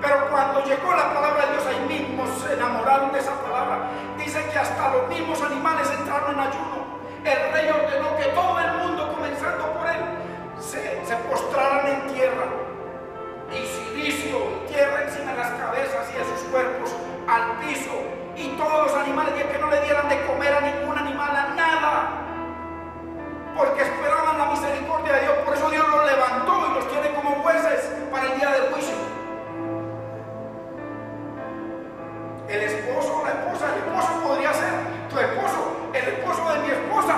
Pero cuando llegó la palabra de Dios, ahí mismo se enamoraron de esa palabra. Dice que hasta los mismos animales entraron en ayuno. El rey ordenó que todo el mundo, comenzando por él, se postraran en tierra. Y silicio y tierra encima de las cabezas y de sus cuerpos al piso. Y todos los animales, y que no le dieran de comer a ningún animal, a nada. Porque esperaban la misericordia de Dios. Por eso Dios los levantó y los tiene como jueces para el día del juicio. El esposo o la esposa, el esposo podría ser tu esposo, el esposo de mi esposa.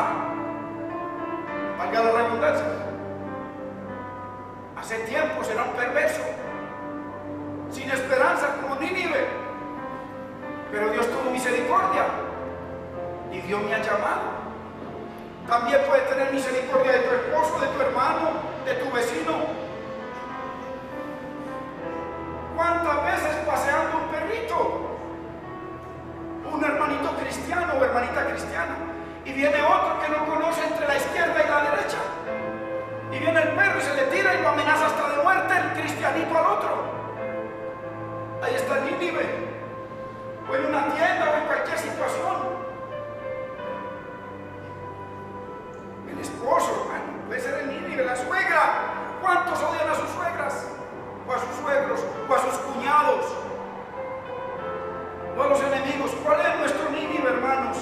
Valga la redundancia. Hace tiempo será un perverso, sin esperanza como Nínive. Pero Dios tuvo misericordia y Dios me ha llamado. También puede tener misericordia de tu esposo, de tu hermano, de tu vecino. ¿Cuántas veces paseando un perrito, un hermanito cristiano o hermanita cristiana, y viene otro que no conoce entre la izquierda y la derecha, y viene el perro y se le tira y lo amenaza hasta de muerte el cristianito al otro? Ahí está Nínive, o en una tienda o en cualquier situación. El esposo, hermano, puede ser el Nínive, la suegra. ¿Cuántos odian a sus suegras? O a sus suegros, o a sus cuñados, o a los enemigos. ¿Cuál es nuestro Nínive, hermanos?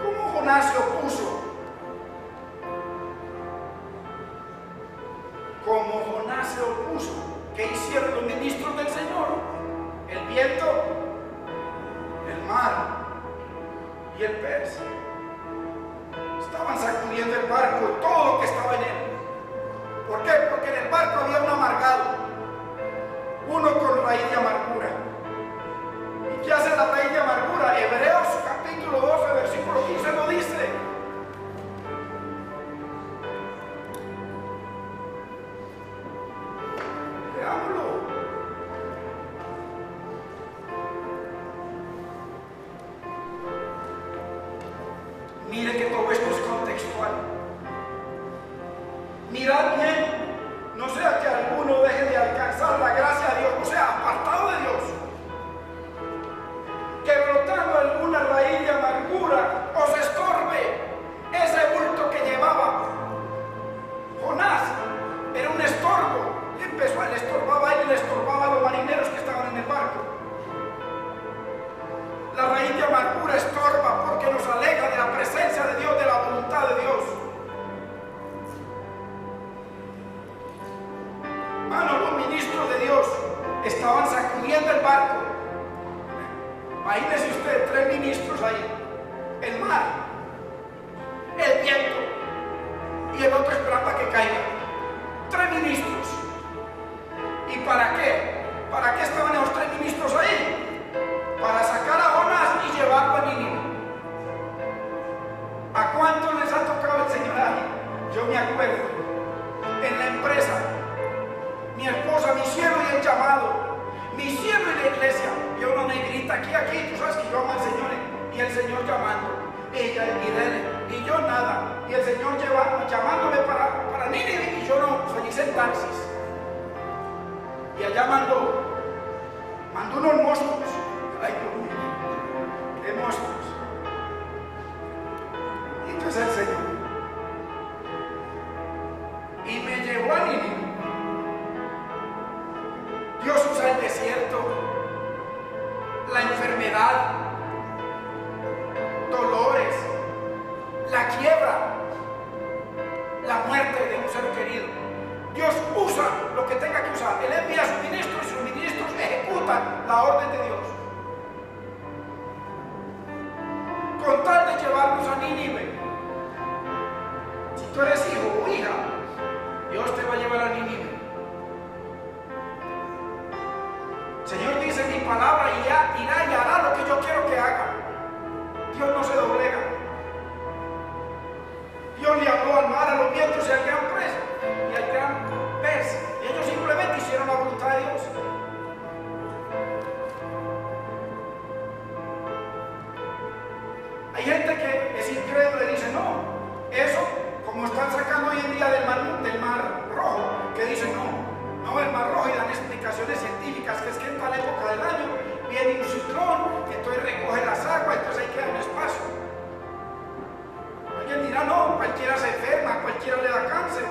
¿Cómo Jonás se opuso? Como Jonás se opuso, ¿qué hicieron los ministros del Señor? El viento, el mar y el pez. Estaban sacudiendo el barco y todo lo que estaba en él. ¿Por qué? Porque en el barco había un amargado, uno con raíz de amargura. ¿Y qué hace la raíz Mire que todo esto es contextual. Mirad bien, no sea que alguno deje de alcanzar la gracia de Dios, o sea, apartado de Dios, que brotando alguna raíz de amargura os estorbe ese bulto que llevaba. Jonás era un estorbo, y empezó, le estorbaba a él y le estorbaba a los marineros que estaban en el barco. La raíz de amargura estorba porque nos aleja de la presencia de Dios, de la voluntad de Dios. Los ministros de Dios estaban sacudiendo el barco. Imagínese usted 3 ministros ahí, el mar, el viento y el otro esperando a que caiga. 3 ministros. ¿Y para qué? ¿Para qué estaban esos 3 ministros ahí? Para sacar a Jonás y llevarlo a Nínive. ¿A cuántos les ha tocado el Señor ahí? Yo me acuerdo, en la empresa, mi esposa, mi cielo y el llamado, mi cielo y la iglesia, y una negrita aquí, tú sabes que yo amo al Señor, y el Señor llamando, ella y Irene, y yo nada, y el Señor llamándome para Nínive, y yo no, feliz en taxis. Y allá mandó unos monstruos. Ay, Dios mío, qué monstruos. Y entonces el Señor, y me llevó a Nínive. Dios usa el desierto, la enfermedad, dolores, la quiebra, la muerte de un ser querido. Dios usa lo que tenga que usar. Él envía a sus ministros y sus ministros ejecutan la orden de Dios. Con tal de llevarnos a Nínive. Si tú eres hijo o hija, Dios te va a llevar a Nínive. El Señor dice: mi palabra irá y hará lo que yo quiero que haga. Dios no se doblega. Dios le habló al mar, a los vientos y al gran pez y al gran pez, y ellos simplemente hicieron la voluntad de Dios. Hay gente que es incrédula y dice: no, eso como están sacando hoy en día del mar Rojo, que dicen no, el mar Rojo, y dan explicaciones científicas, que es que en tal época del año viene un ciclón, que entonces recoge las aguas, entonces ahí queda un espacio. Alguien dirá: no, cualquiera se enferma, cualquiera le da cáncer,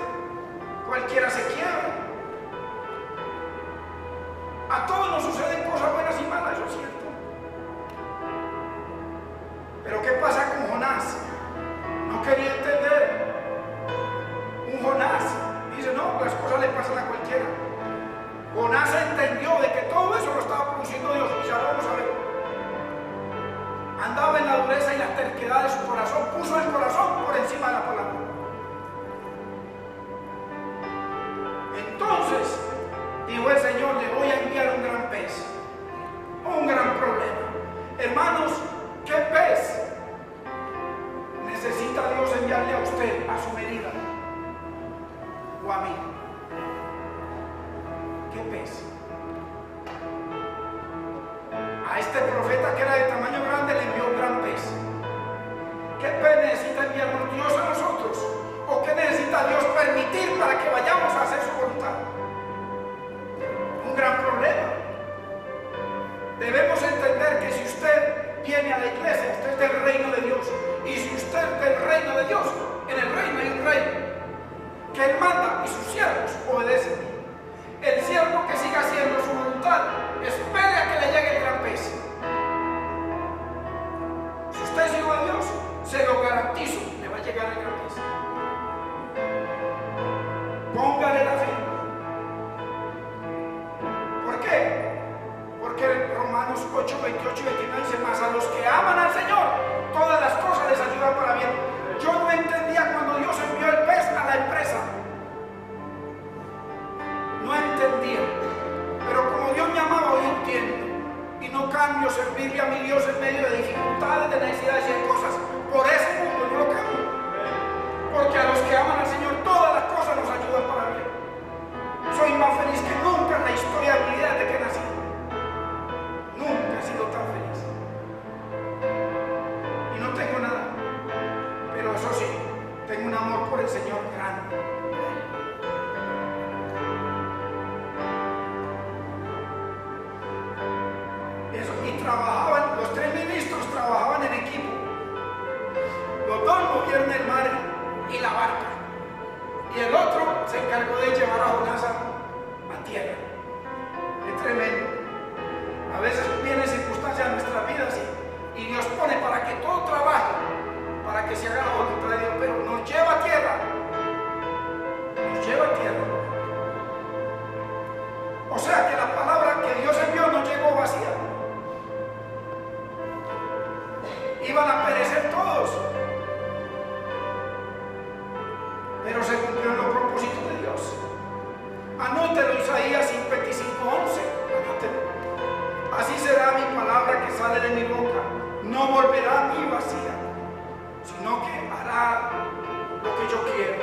cualquiera se quiebra. A todos nos suceden cosas buenas y malas, eso es cierto. Pero ¿qué pasa con Jonás? No quería entender. Un Jonás dice: no, las cosas le pasan a cualquiera. Jonás entendió de que todo eso lo estaba produciendo Dios, y ya lo vamos a ver. Andaba en la dureza y la terquedad de su corazón, puso el corazón por encima de la palabra. Entonces dijo el Señor: le voy a enviar un gran pez, un gran problema. Hermanos, ¿qué pez necesita Dios enviarle a usted a su medida o a mí? ¿Qué pez? A este profeta, que era de tamaño grande, le envió un gran pez. ¿Qué pez necesita enviarnos Dios a nosotros? ¿O qué necesita Dios permitir para que vayamos a hacer su voluntad? Un gran problema. Debemos entender que si usted viene a la iglesia, usted es del reino de Dios. Y si usted es del reino de Dios, en el reino hay un rey que Él manda y sus siervos obedecen. El siervo que siga haciendo su voluntad, espere a que le llegue el gran pez. Si usted es hijo de Dios, se lo garantizo, le va a llegar el gran pez. Póngale la fe. ¿Por qué? Porque Romanos 8, 28 y 29 dice: más a los que aman al Señor, todas las cosas les ayudan para bien. Yo no entendía cuando Dios envió el pez a la empresa. No entendía. Pero como Dios me amaba, hoy entiendo. Y no cambio servirle a mi Dios en medio de dificultades, de necesidades y de cosas. Por ese mundo no lo cambio. Porque a los que aman al Señor, todas las cosas nos ayudan para bien. Soy más feliz que nunca en la historia de mi vida desde que nací. Nunca he sido tan feliz. eso sí, tengo un amor por el Señor grande. Eso, y trabajaban, los 3 ministros trabajaban en equipo. Los 2 movieron el mar y la barca. Y el otro se encargó de llevar a Jonás a tierra. Es tremendo. A veces vienen circunstancias en nuestras vidas y Dios pone para que todo trabaje, para que se haga la voluntad de Dios, pero nos lleva a tierra. Nos lleva a tierra. O sea que la palabra que Dios envió no llegó vacía. Iban a perecer todos, pero se cumplieron los propósitos de Dios. Anótelo, Isaías 55:11. Anótelo. Así será mi palabra que sale de mi boca. No volverá a mí vacía, sino que hará lo que yo quiero.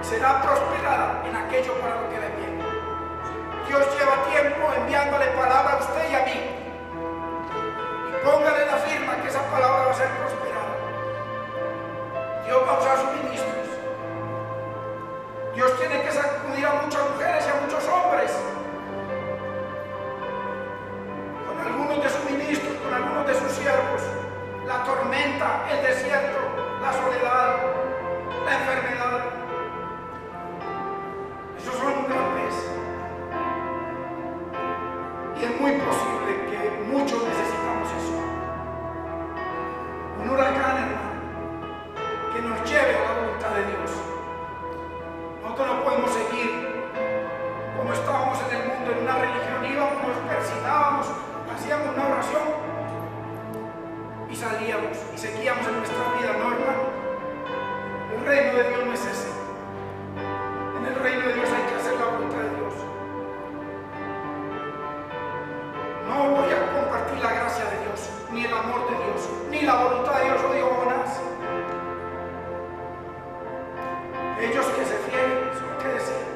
Será prosperada en aquello para lo que le envíe. Dios lleva tiempo enviándole palabra a usted y a mí. Y póngale la firma que esa palabra va a ser prosperada. Dios va a usar sus ministros. Dios tiene que sacudir a muchas mujeres y a muchos hombres. Con algunos de sus ministros, con algunos de sus siervos. La tormenta, el desierto, la soledad, la enfermedad. Esos son un gran peso. Y es muy posible que muchos necesitamos eso. Un huracán, hermano, que nos lleve a la voluntad de Dios. Nosotros no podemos seguir como estábamos en el mundo, en una religión, íbamos, nos persignábamos, hacíamos una oración y salíamos y seguíamos en nuestra vida. No, hermano, el reino de Dios no es ese. En el reino de Dios hay que hacer la voluntad de Dios. No voy a compartir la gracia de Dios, ni el amor de Dios, ni la voluntad de Dios, lo dijo Jonás. Ellos que se frieguen, eso es lo que decían.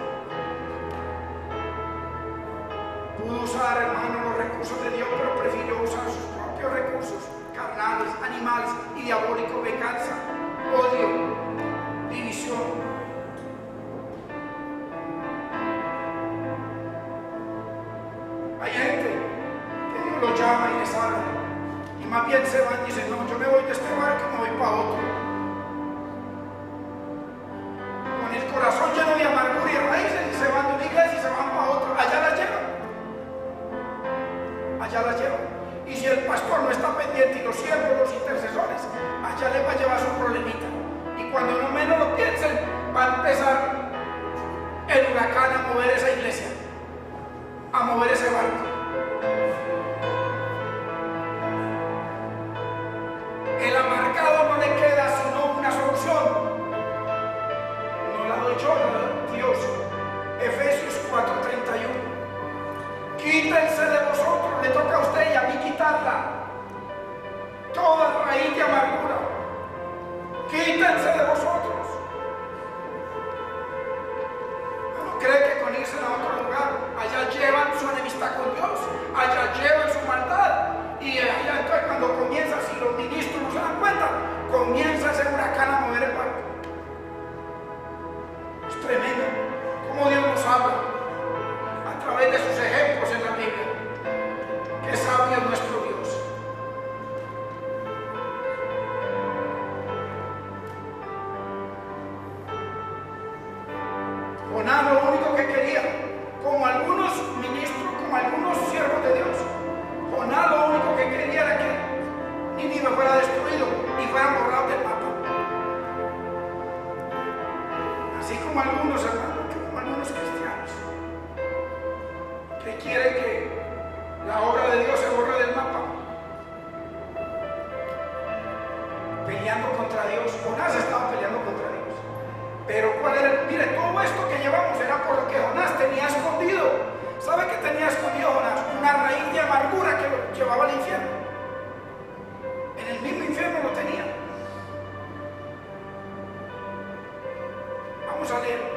Pudo usar, hermano, los recursos de Dios, pero prefirió usar sus propios recursos, carnales, animales y diabólicos, venganza, odio, división. Hay gente que Dios los llama y les habla, y más bien se van y dicen, no, yo me voy de este barco y me voy para otro. Con el corazón lleno de amargura y raíces, y se van de una iglesia y se van para otra. Allá la llevan. Allá la llevan. Y si el pastor no está pendiente y los siervos, los intercesores, allá le va a llevar su problemita. Y cuando no menos lo piensen, va a empezar el huracán a mover esa iglesia, a mover ese barco. El amargado no le queda sino una solución. No la doy yo, la da Dios. Efesios 4:31. Quítense de vosotros, le toca a usted y a mí quitarla. Toda raíz de amargura. Quítense de vosotros. ¿No cree que con irse a otro lugar, allá llevan su enemistad con Dios, allá llevan su maldad? Y allá entonces cuando comienza, si los ministros no se dan cuenta, comienza ese huracán a mover el barco. Es tremendo cómo Dios nos habla a través de sus ejemplos en la Biblia. Qué sabio es nuestro Dios. Jonás lo único que quería, como algunos ministros, como algunos siervos de Dios, Jonás lo único que quería era que Nínive fuera destruido y fueran borrados del mapa. Así como algunos hermanos, como algunos cristianos, que quieren que la obra de Dios se borre del mapa, peleando contra Dios. Jonás estaba peleando contra Dios. Pero ¿cuál era? Mire, todo esto que llevamos era por lo que Jonás tenía escondido. ¿Sabe qué tenía escondido Jonás? Una raíz de amargura que lo llevaba al infierno. En el mismo infierno lo tenía. Vamos a leer.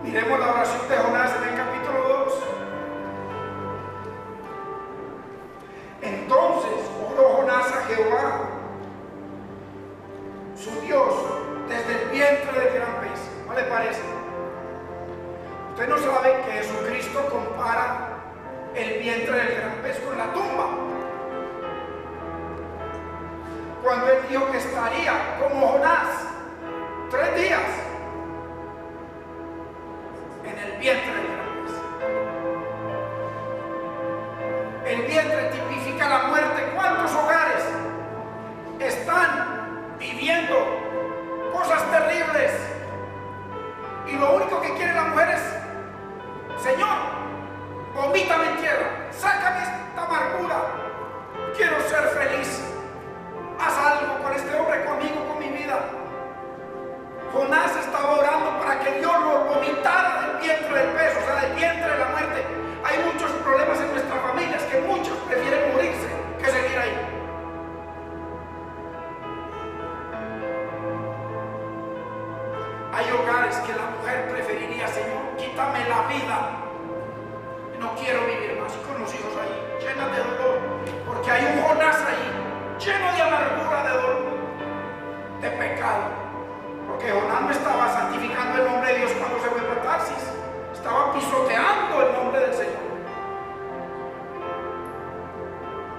Miremos la oración de Jonás en el capítulo 2. Entonces oró Jonás a Jehová, su Dios, desde el vientre del gran pez. ¿No le parece? Usted no sabe que Jesucristo compara el vientre del gran pez con la tumba. Cuando él dijo que estaría como Jonás 3 días en el vientre del gran pez. El vientre tipifica la muerte. ¿Cuántos hogares están viviendo cosas terribles? Y lo único que quiere la mujer es: Señor, vomítame en tierra, sácame esta amargura, quiero ser feliz, haz algo con este hombre, conmigo, con mi vida. Jonás estaba orando para que Dios lo vomitara del vientre del pez, o sea, del vientre de la muerte. Hay muchos problemas en nuestras familias que muchos prefieren morirse que seguir ahí. Hay hogares que la mujer preferiría: Señor, quítame la vida, no quiero vivir más. Y con los hijos ahí, llenos de dolor, porque hay un Jonás ahí, lleno de amargura, de dolor, de pecado. Porque Jonás no estaba santificando el nombre de Dios cuando se fue para Tarsis, estaba pisoteando el nombre del Señor.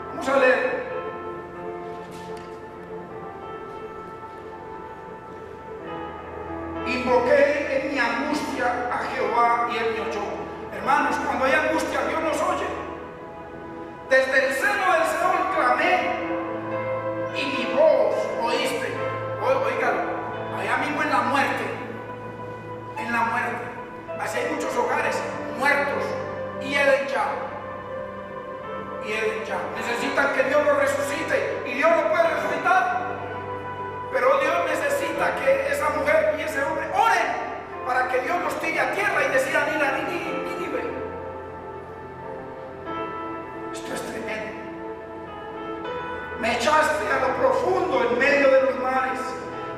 Vamos a leer. Invoqué en mi angustia a Jehová y él me oyó. Hermanos, cuando hay angustia, Dios nos oye. Desde el seno del Seol clamé y mi voz oíste. Oigan, allá mismo en la muerte. En la muerte. Así hay muchos hogares muertos y Eden ya. Y Eden ya. Necesitan que Dios los resucite. Y Dios lo puede resucitar. Pero Dios necesita que esa mujer y ese hombre oren para que Dios los tire a tierra y decidan ir a Nínive. Esto es tremendo. Me echaste a lo profundo en medio de los mares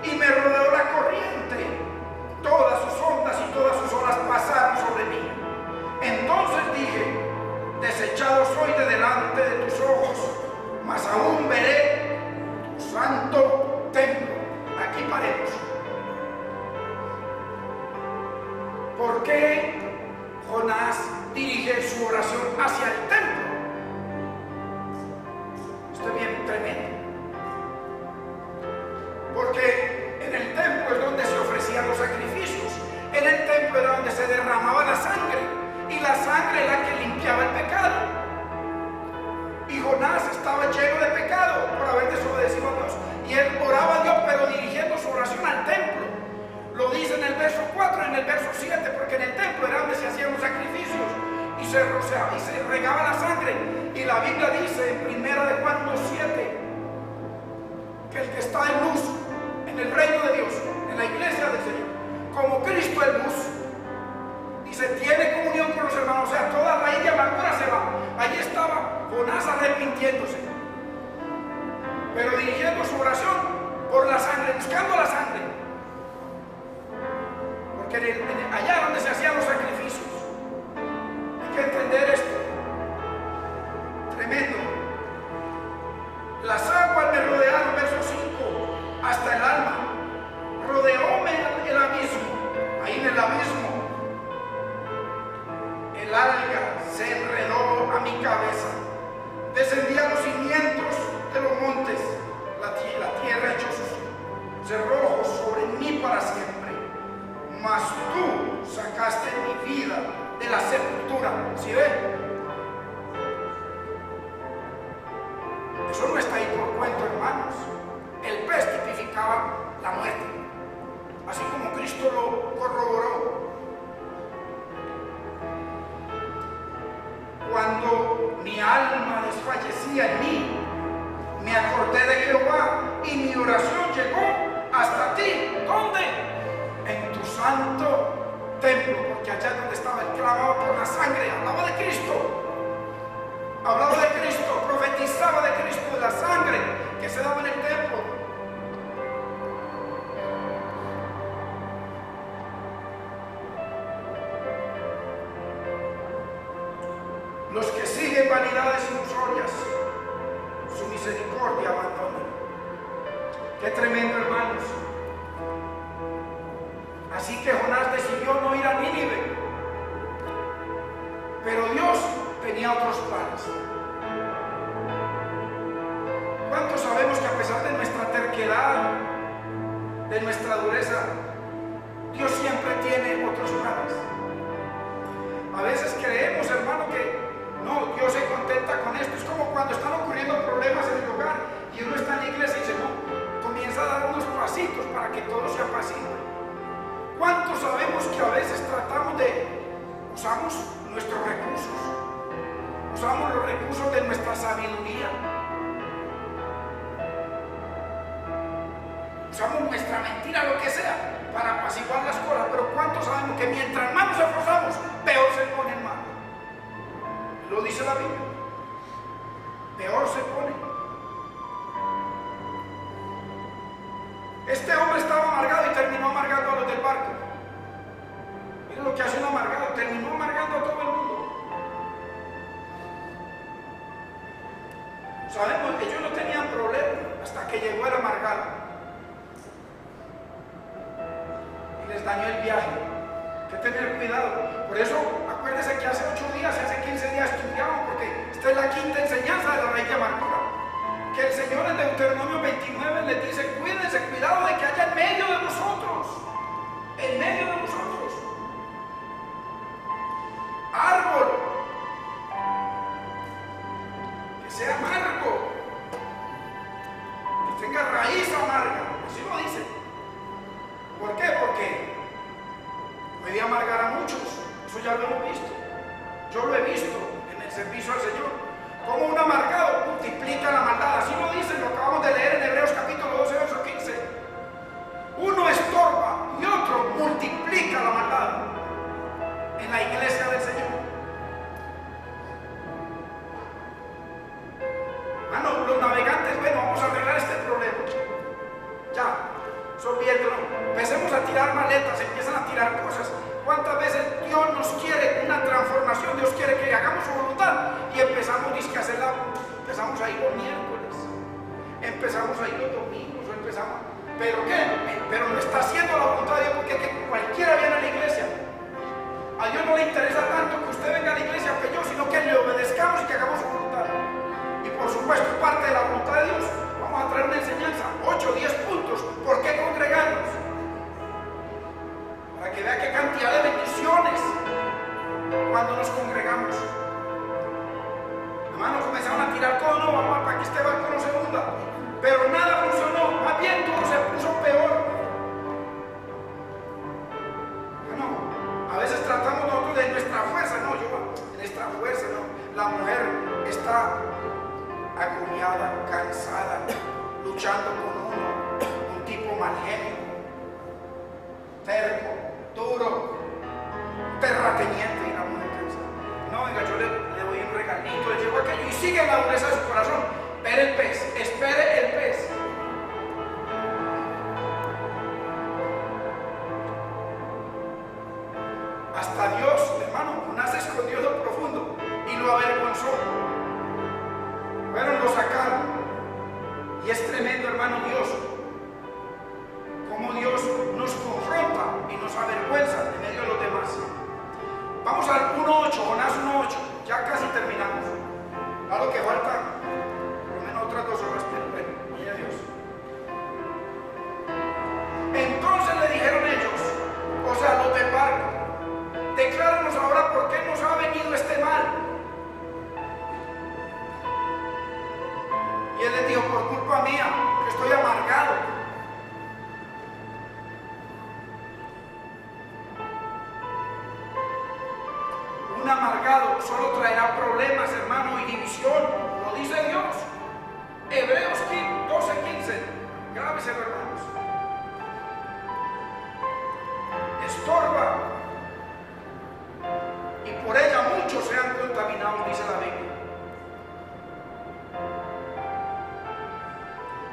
y me rodeó la corriente. Todas sus ondas y todas sus olas pasaron sobre mí. Entonces dije: desechado soy de delante de tus ojos, mas aún veré tu santo templo. Aquí paremos. ¿Por qué Jonás dirige su oración hacia el templo? Esto es bien tremendo. Porque en el templo es donde se ofrecían los sacrificios. En el templo era donde se derramaba la sangre. Y la sangre era la que limpiaba el pecado. Y Jonás estaba lleno de pecado por haber desobedecido a Dios. Y él oraba a Dios, pero dirigiendo su oración al templo. Lo dice en el verso 4, en el verso 7, porque en el templo era donde se hacían los sacrificios y se rociaba y se regaba la sangre. Y la Biblia dice en 1 Juan 2:7 que el que está en luz, en el reino de Dios, en la iglesia del Señor, como Cristo es luz, dice, tiene comunión con los hermanos. O sea, toda raíz de amargura se va. Allí estaba Jonás arrepintiéndose, pero dirigiendo su oración por la sangre, buscando la sangre. Porque allá donde se hacían los sacrificios, hay que entender esto. Tremendo. Las aguas me rodearon, verso 5, hasta el alma. Rodeóme el abismo. Ahí en el abismo, el alga se enredó a mi cabeza. Descendí a los cimientos de los montes. La tierra echó sus cerrojos sobre mí para siempre. Mas tú sacaste mi vida de la sepultura. ¿Sí ven? Eso no está ahí por cuento, hermanos. El pez tipificaba la muerte, así como Cristo lo corroboró. Cuando mi alma desfallecía en mí, me acordé de Jehová y mi oración llegó hasta ti. ¿Dónde? En tu santo templo, porque allá donde estaba el clamaba por la sangre, hablaba de Cristo, profetizaba de Cristo, de la sangre que se daba en el templo. vanidades ilusorias, su misericordia abandona. Qué tremendo, hermanos. Así que Jonás decidió no ir a Nínive, pero Dios tenía otros planes. ¿Cuántos sabemos que a pesar de nuestra terquedad, de nuestra dureza, Dios siempre tiene otros planes? A veces creemos, hermano, que no, Dios se contenta con esto. Es como cuando están ocurriendo problemas en el hogar y uno está en la iglesia y dice, no, comienza a dar unos pasitos para que todo se apacigüe. ¿Cuántos sabemos que a veces usamos nuestros recursos, usamos los recursos de nuestra sabiduría, usamos nuestra mentira, lo que sea, para apaciguar las cosas? Pero ¿cuántos sabemos que mientras más nos esforzamos, peor se pone, hermano? Lo dice la Biblia, peor se pone. Este hombre estaba amargado y terminó amargando a los del barco. Miren lo que hace un amargado, terminó amargando a todo el mundo. Sabemos que ellos no tenían problema hasta que llegó el amargado y les dañó el viaje. Hay que tener cuidado. Por eso, acuérdense que hace 8 días, hace 15 días estudiamos, porque esta es la quinta enseñanza de la raíz de amargura. Que el Señor en Deuteronomio 29 les dice, cuídense, cuidado de que haya en medio de nosotros, árbol que sea amargo, que tenga raíz amarga. Así lo dice. ¿Por qué? Porque puede amargar a muchos. Eso ya lo hemos visto. Yo lo he visto en el servicio al Señor. Como un amargado multiplica la maldad. Así lo dice, lo acabamos de leer en Hebreos capítulo 12, verso 15. Uno estorba y otro multiplica la maldad en la iglesia del Señor. Hermano, los navegantes, bueno, vamos a arreglar este problema. Ya, solviéndolo. Empecemos a tirar maletas, empiezan a tirar cosas. ¿Cuántas veces Dios nos quiere una transformación? Dios quiere que hagamos su voluntad y empezamos a hacerla. Empezamos a ir los miércoles, empezamos a ir los domingos, ¿pero qué? Pero no está haciendo la voluntad de Dios, porque es que cualquiera viene a la iglesia. A Dios no le interesa tanto que usted venga a la iglesia que yo, sino que le obedezcamos y que hagamos su voluntad. Y por supuesto, parte de la voluntad de Dios, vamos a traer una enseñanza, 8 o 10 puntos. ¿Por qué congregarnos? Para que vea qué cantidad de bendiciones cuando nos congregamos. Hermanos, comenzaron a tirar todo, no, vamos para que este barco no se hunda. Pero nada funcionó, más bien todo se puso peor. Bueno, a veces tratamos nosotros de nuestra fuerza, no, nuestra fuerza, no. La mujer está agobiada, cansada, luchando con un tipo mal genio, terco, duro, terrateniente, y la mujer cansada. No, venga, yo le doy un regalito, le llevo aquello y sigue la dureza de su corazón. Espere el pez. Hasta Dios, hermano, nace escondió lo profundo y lo avergonzó. Bueno, lo sacaron. Y es tremendo, hermano, Dios, como Dios nos confronta y nos avergüenza en medio de los demás. Vamos al 1.8, Jonás 1.8, ya casi terminamos. Claro que falta por lo menos otras 2 horas, pero bueno, mira Dios. Entonces le dijeron ellos, o sea, los del barco, decláranos ahora por qué nos ha venido este mal. Y él les dijo, por culpa mía, que estoy amargado. Un amargado solo traerá problemas, hermano, y división. Lo dice Dios. Hebreos 12:15. Grábeselo, hermanos. Estorba. Y por ella muchos se han contaminado, dice la Biblia.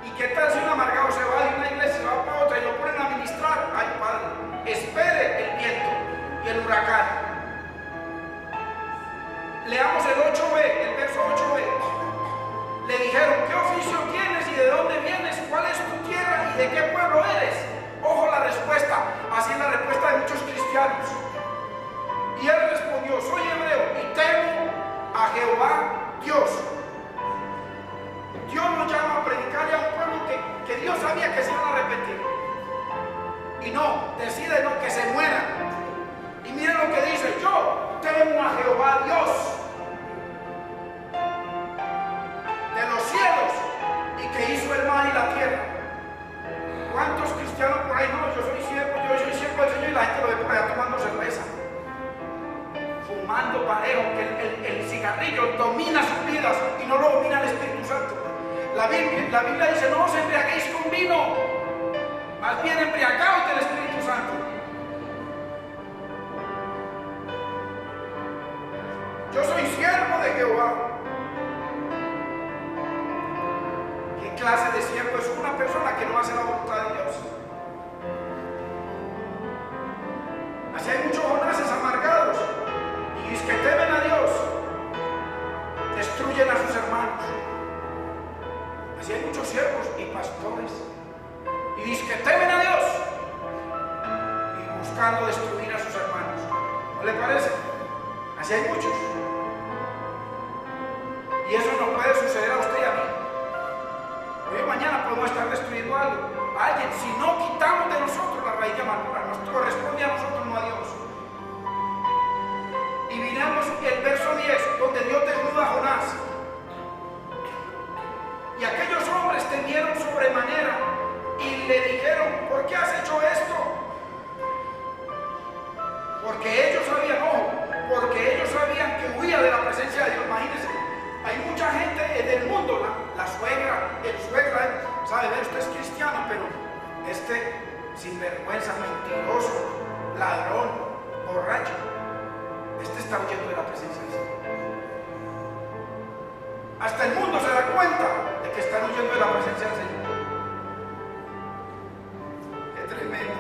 ¿Y qué tal si un amargado se va de una iglesia y va para otra y lo ponen a ministrar? Ay, Padre, espere el viento y el huracán. Leamos el 8b, el verso dijeron: ¿qué oficio tienes y de dónde vienes? ¿Cuál es tu tierra y de qué pueblo eres? Ojo la respuesta, así es la respuesta de muchos cristianos. Y él respondió: soy hebreo y temo a Jehová Dios. Dios nos llama a predicarle a un pueblo que Dios sabía que se iban a arrepentir. Y no, decide no que se mueran. Y miren lo que dice: yo temo a Jehová Dios de los cielos y que hizo el mar y la tierra. ¿Cuántos cristianos por ahí? No, yo soy siervo del Señor, y la gente lo ve por allá tomando cerveza, fumando parejo, que el cigarrillo domina sus vidas y no lo domina el Espíritu Santo. La Biblia dice: no os embriaguéis con vino, más bien embriagaos del Espíritu Santo. Yo soy siervo de Jehová. ¿Qué clase de siervo es una persona que no hace la voluntad de Dios? Así hay muchos Jonases amargados y es que temen a Dios, destruyen a sus hermanos. Así hay muchos siervos y pastores y dicen que temen a Dios y buscando destruir a sus hermanos. ¿No le parece? Así hay muchos. Y eso no puede suceder a usted y a mí. Hoy o mañana podemos estar destruyendo algo, a alguien, si no quitamos de nosotros la raíz de amargura. Nos corresponde a nosotros, no a Dios. Y miramos el verso 10, donde Dios desnuda a Jonás. Y aquellos hombres temieron sobremanera y le dijeron: ¿por qué has hecho esto? Porque ellos sabían, porque ellos sabían que huía de la presencia de Dios. Imagínense, hay mucha gente del mundo, la suegra, el suegro, sabe, ver, usted es cristiano, pero este sinvergüenza, mentiroso, ladrón, borracho, este está huyendo de la presencia de Dios. Hasta el mundo se da cuenta de que están huyendo de la presencia del Señor. Qué tremendo.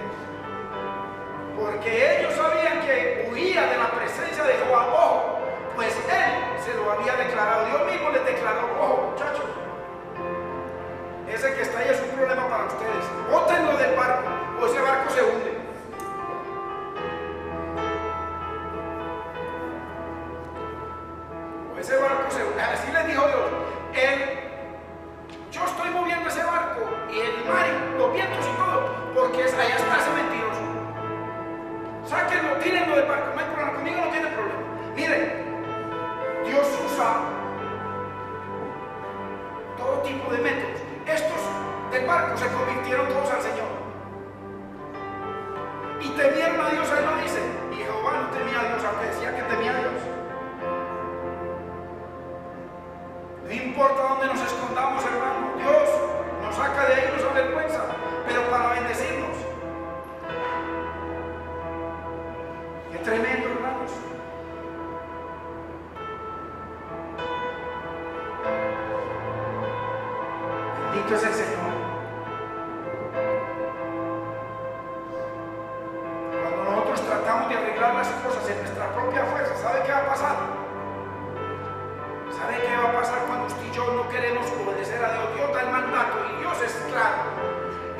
Porque ellos sabían que huía de la presencia de Jehová. Ojo, pues Él se lo había declarado. Dios mismo les declaró: ojo, muchachos, ese que está ahí es un problema para ustedes. Bótenlo del barco o ese barco se hunde. Ese barco se hunde. Así les dijo Dios: yo estoy moviendo ese barco y el mar y los vientos y todo, porque allá está ese mentiroso. Sáquenlo, tírenlo del barco, no hay problema, conmigo no tiene problema. Miren, Dios usa todo tipo de métodos. Estos del barco se convirtieron todos al Señor y temieron a Dios. Ahí lo dice. Y Jehová no temía a Dios, aunque decía que temía a Dios. No importa dónde nos escondamos, hermano, Dios nos saca de ahí, nos avergüenza, pero para bendecirnos. Qué tremendo, hermanos. Bendito es el Señor. Cuando nosotros tratamos de arreglar las cosas en nuestra propia fuerza, ¿sabe qué va a pasar? ¿Sabe qué va a pasar cuando usted y yo no queremos obedecer a Dios? Dios da el mandato y Dios es claro.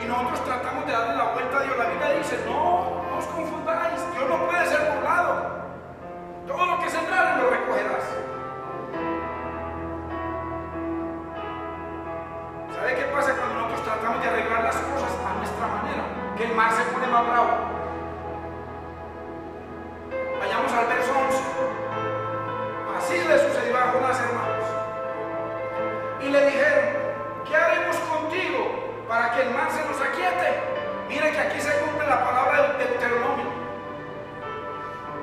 Y nosotros tratamos de darle la vuelta a Dios. La Biblia dice: no os confundáis. Dios no puede ser burlado. Todo lo que sembrares lo recogerás. ¿Sabe qué pasa cuando nosotros tratamos de arreglar las cosas a nuestra manera? Que el mar se pone más bravo. Vayamos al verso 11. Así le sucedió a Jonás, hermanos. Y le dijeron: ¿qué haremos contigo para que el mar se nos aquiete? Mire que aquí se cumple la palabra del Deuteronomio.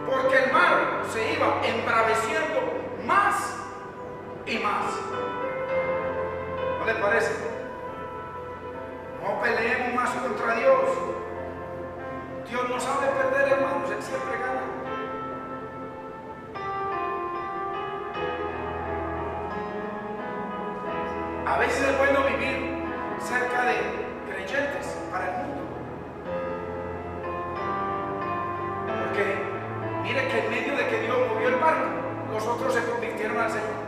Porque el mar se iba embraveciendo más y más. ¿No le parece? No peleemos más contra Dios. Dios no sabe perder, hermanos, Él siempre gana. A veces es bueno vivir cerca de creyentes para el mundo. Porque mire que en medio de que Dios movió el barco, los otros se convirtieron al Señor.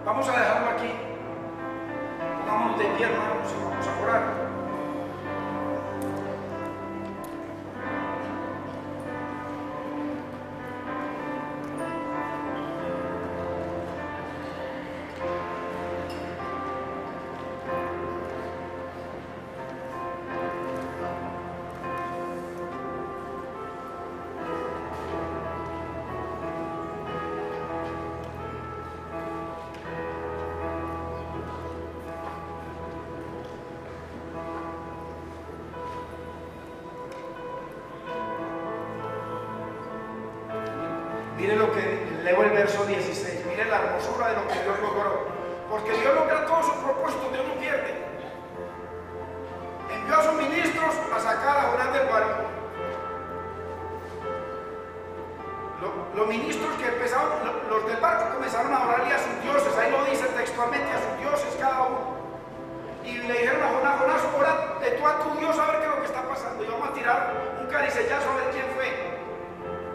Vamos a dejarlo aquí. Pongámonos de pie, hermanos, y vamos a orar. Mire lo que leo el verso 16, mire la hermosura de lo que Dios logró. Porque Dios logra todos sus propósitos, Dios no pierde. Envió a sus ministros a sacar a Jonás del barco. Los ministros que empezaron, los del barco comenzaron a orarle a sus dioses, ahí lo dice textualmente, a sus dioses cada uno. Y le dijeron a Jonás, Jonás, ora de tú a tu Dios a ver qué es lo que está pasando. Y vamos a tirar un caricellazo a ver quién fue.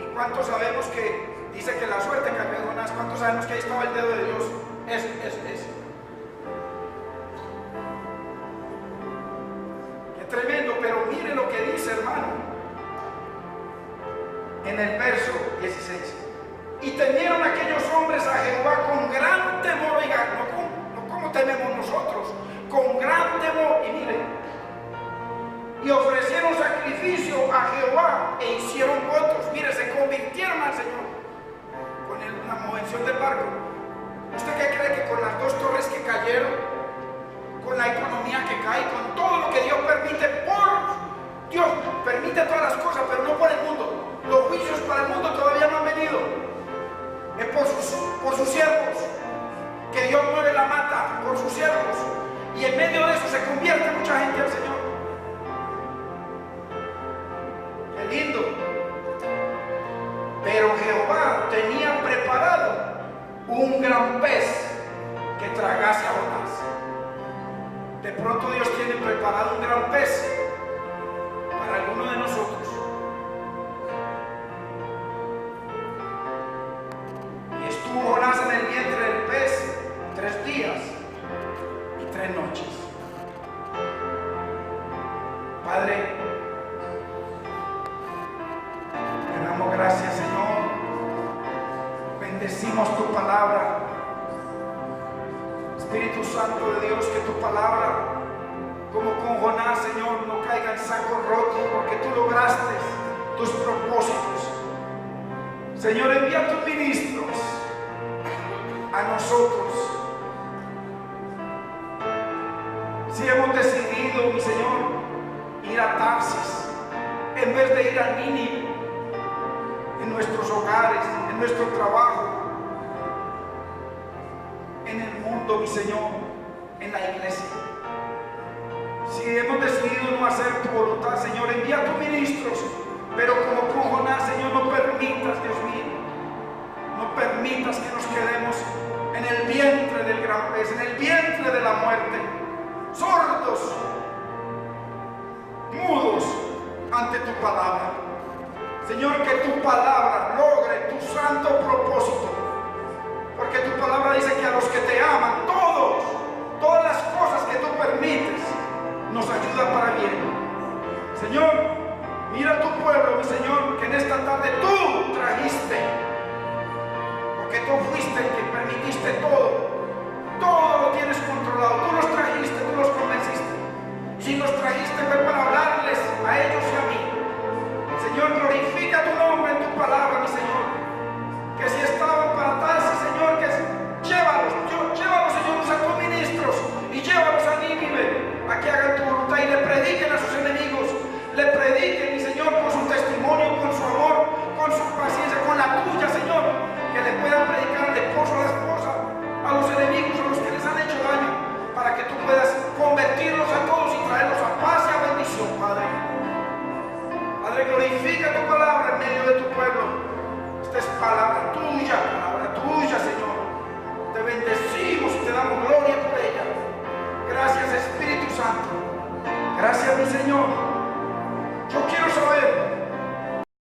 ¿Y cuántos sabemos que dice que la suerte cambió en Jonás? ¿Cuántos sabemos que ahí estaba el dedo de Dios? Ese. Qué tremendo, pero mire lo que dice, hermano. En el verso 16. Y temieron aquellos hombres a Jehová con gran temor, oigan, no como tememos nosotros, con gran temor. Y mire, y ofrecieron sacrificio a Jehová e hicieron votos. Mire, se convirtieron al Señor con la movención del barco. ¿Usted qué cree que con las dos torres que cayeron, con la economía que cae, con todo lo que Dios permite, Dios permite todas las cosas, pero no por el mundo? Los juicios para el mundo todavía no han venido. Es por sus siervos que Dios mueve la mata, por sus siervos. Y en medio de eso se convierte mucha gente al Señor. Qué lindo. Pero Jehová tenía preparado un gran pez que tragase a Jonás. De pronto Dios tiene preparado un gran pez para alguno de nosotros. Y estuvo Jonás en el vientre del pez 3 días y 3 noches. Padre, te damos gracias, Señor. Bendecimos tu palabra. Espíritu Santo de Dios, que tu palabra, como con Jonás, Señor, no caiga en saco roto, porque tú lograste tus propósitos. Señor, envía tus ministros a nosotros. Si hemos decidido, mi Señor, ir a Tarsis en vez de ir a Nínive, en nuestros hogares, en nuestro trabajo, en el mundo, mi Señor, en la iglesia. Si hemos decidido no hacer tu voluntad, Señor, envía a tus ministros, pero como con Jonás, Señor, no permitas, Dios mío, no permitas que nos quedemos en el vientre del gran pez, en el vientre de la muerte, sordos, mudos ante tu palabra. Señor, que tu palabra logre tu santo propósito, porque tu palabra dice que a los que te aman, todas las cosas que tú permites, nos ayudan para bien. Señor, mira a tu pueblo, mi Señor, que en esta tarde tú trajiste, porque tú fuiste el que permitiste todo lo tienes controlado, tú los trajiste, tú los convenciste. Si los trajiste fue para hablarles a ellos y a mí. Señor, glorifica tu nombre en tu palabra, mi Señor. Que si estaban para Tarsis, Señor, que llévalos, Señor, usa tus ministros y llévalos a Nínive a que hagan tu voluntad y le prediquen a sus enemigos. Le prediquen, mi Señor, con su testimonio, con su amor, con su paciencia, con la tuya, Señor. Que le puedan predicar al esposo, a la esposa, a los enemigos, a los que les han hecho daño, para que tú puedas convertirlos a todos y traerlos a paz y a bendición, Padre. Padre, glorifica tu palabra en medio de tu pueblo. Esta es palabra tuya.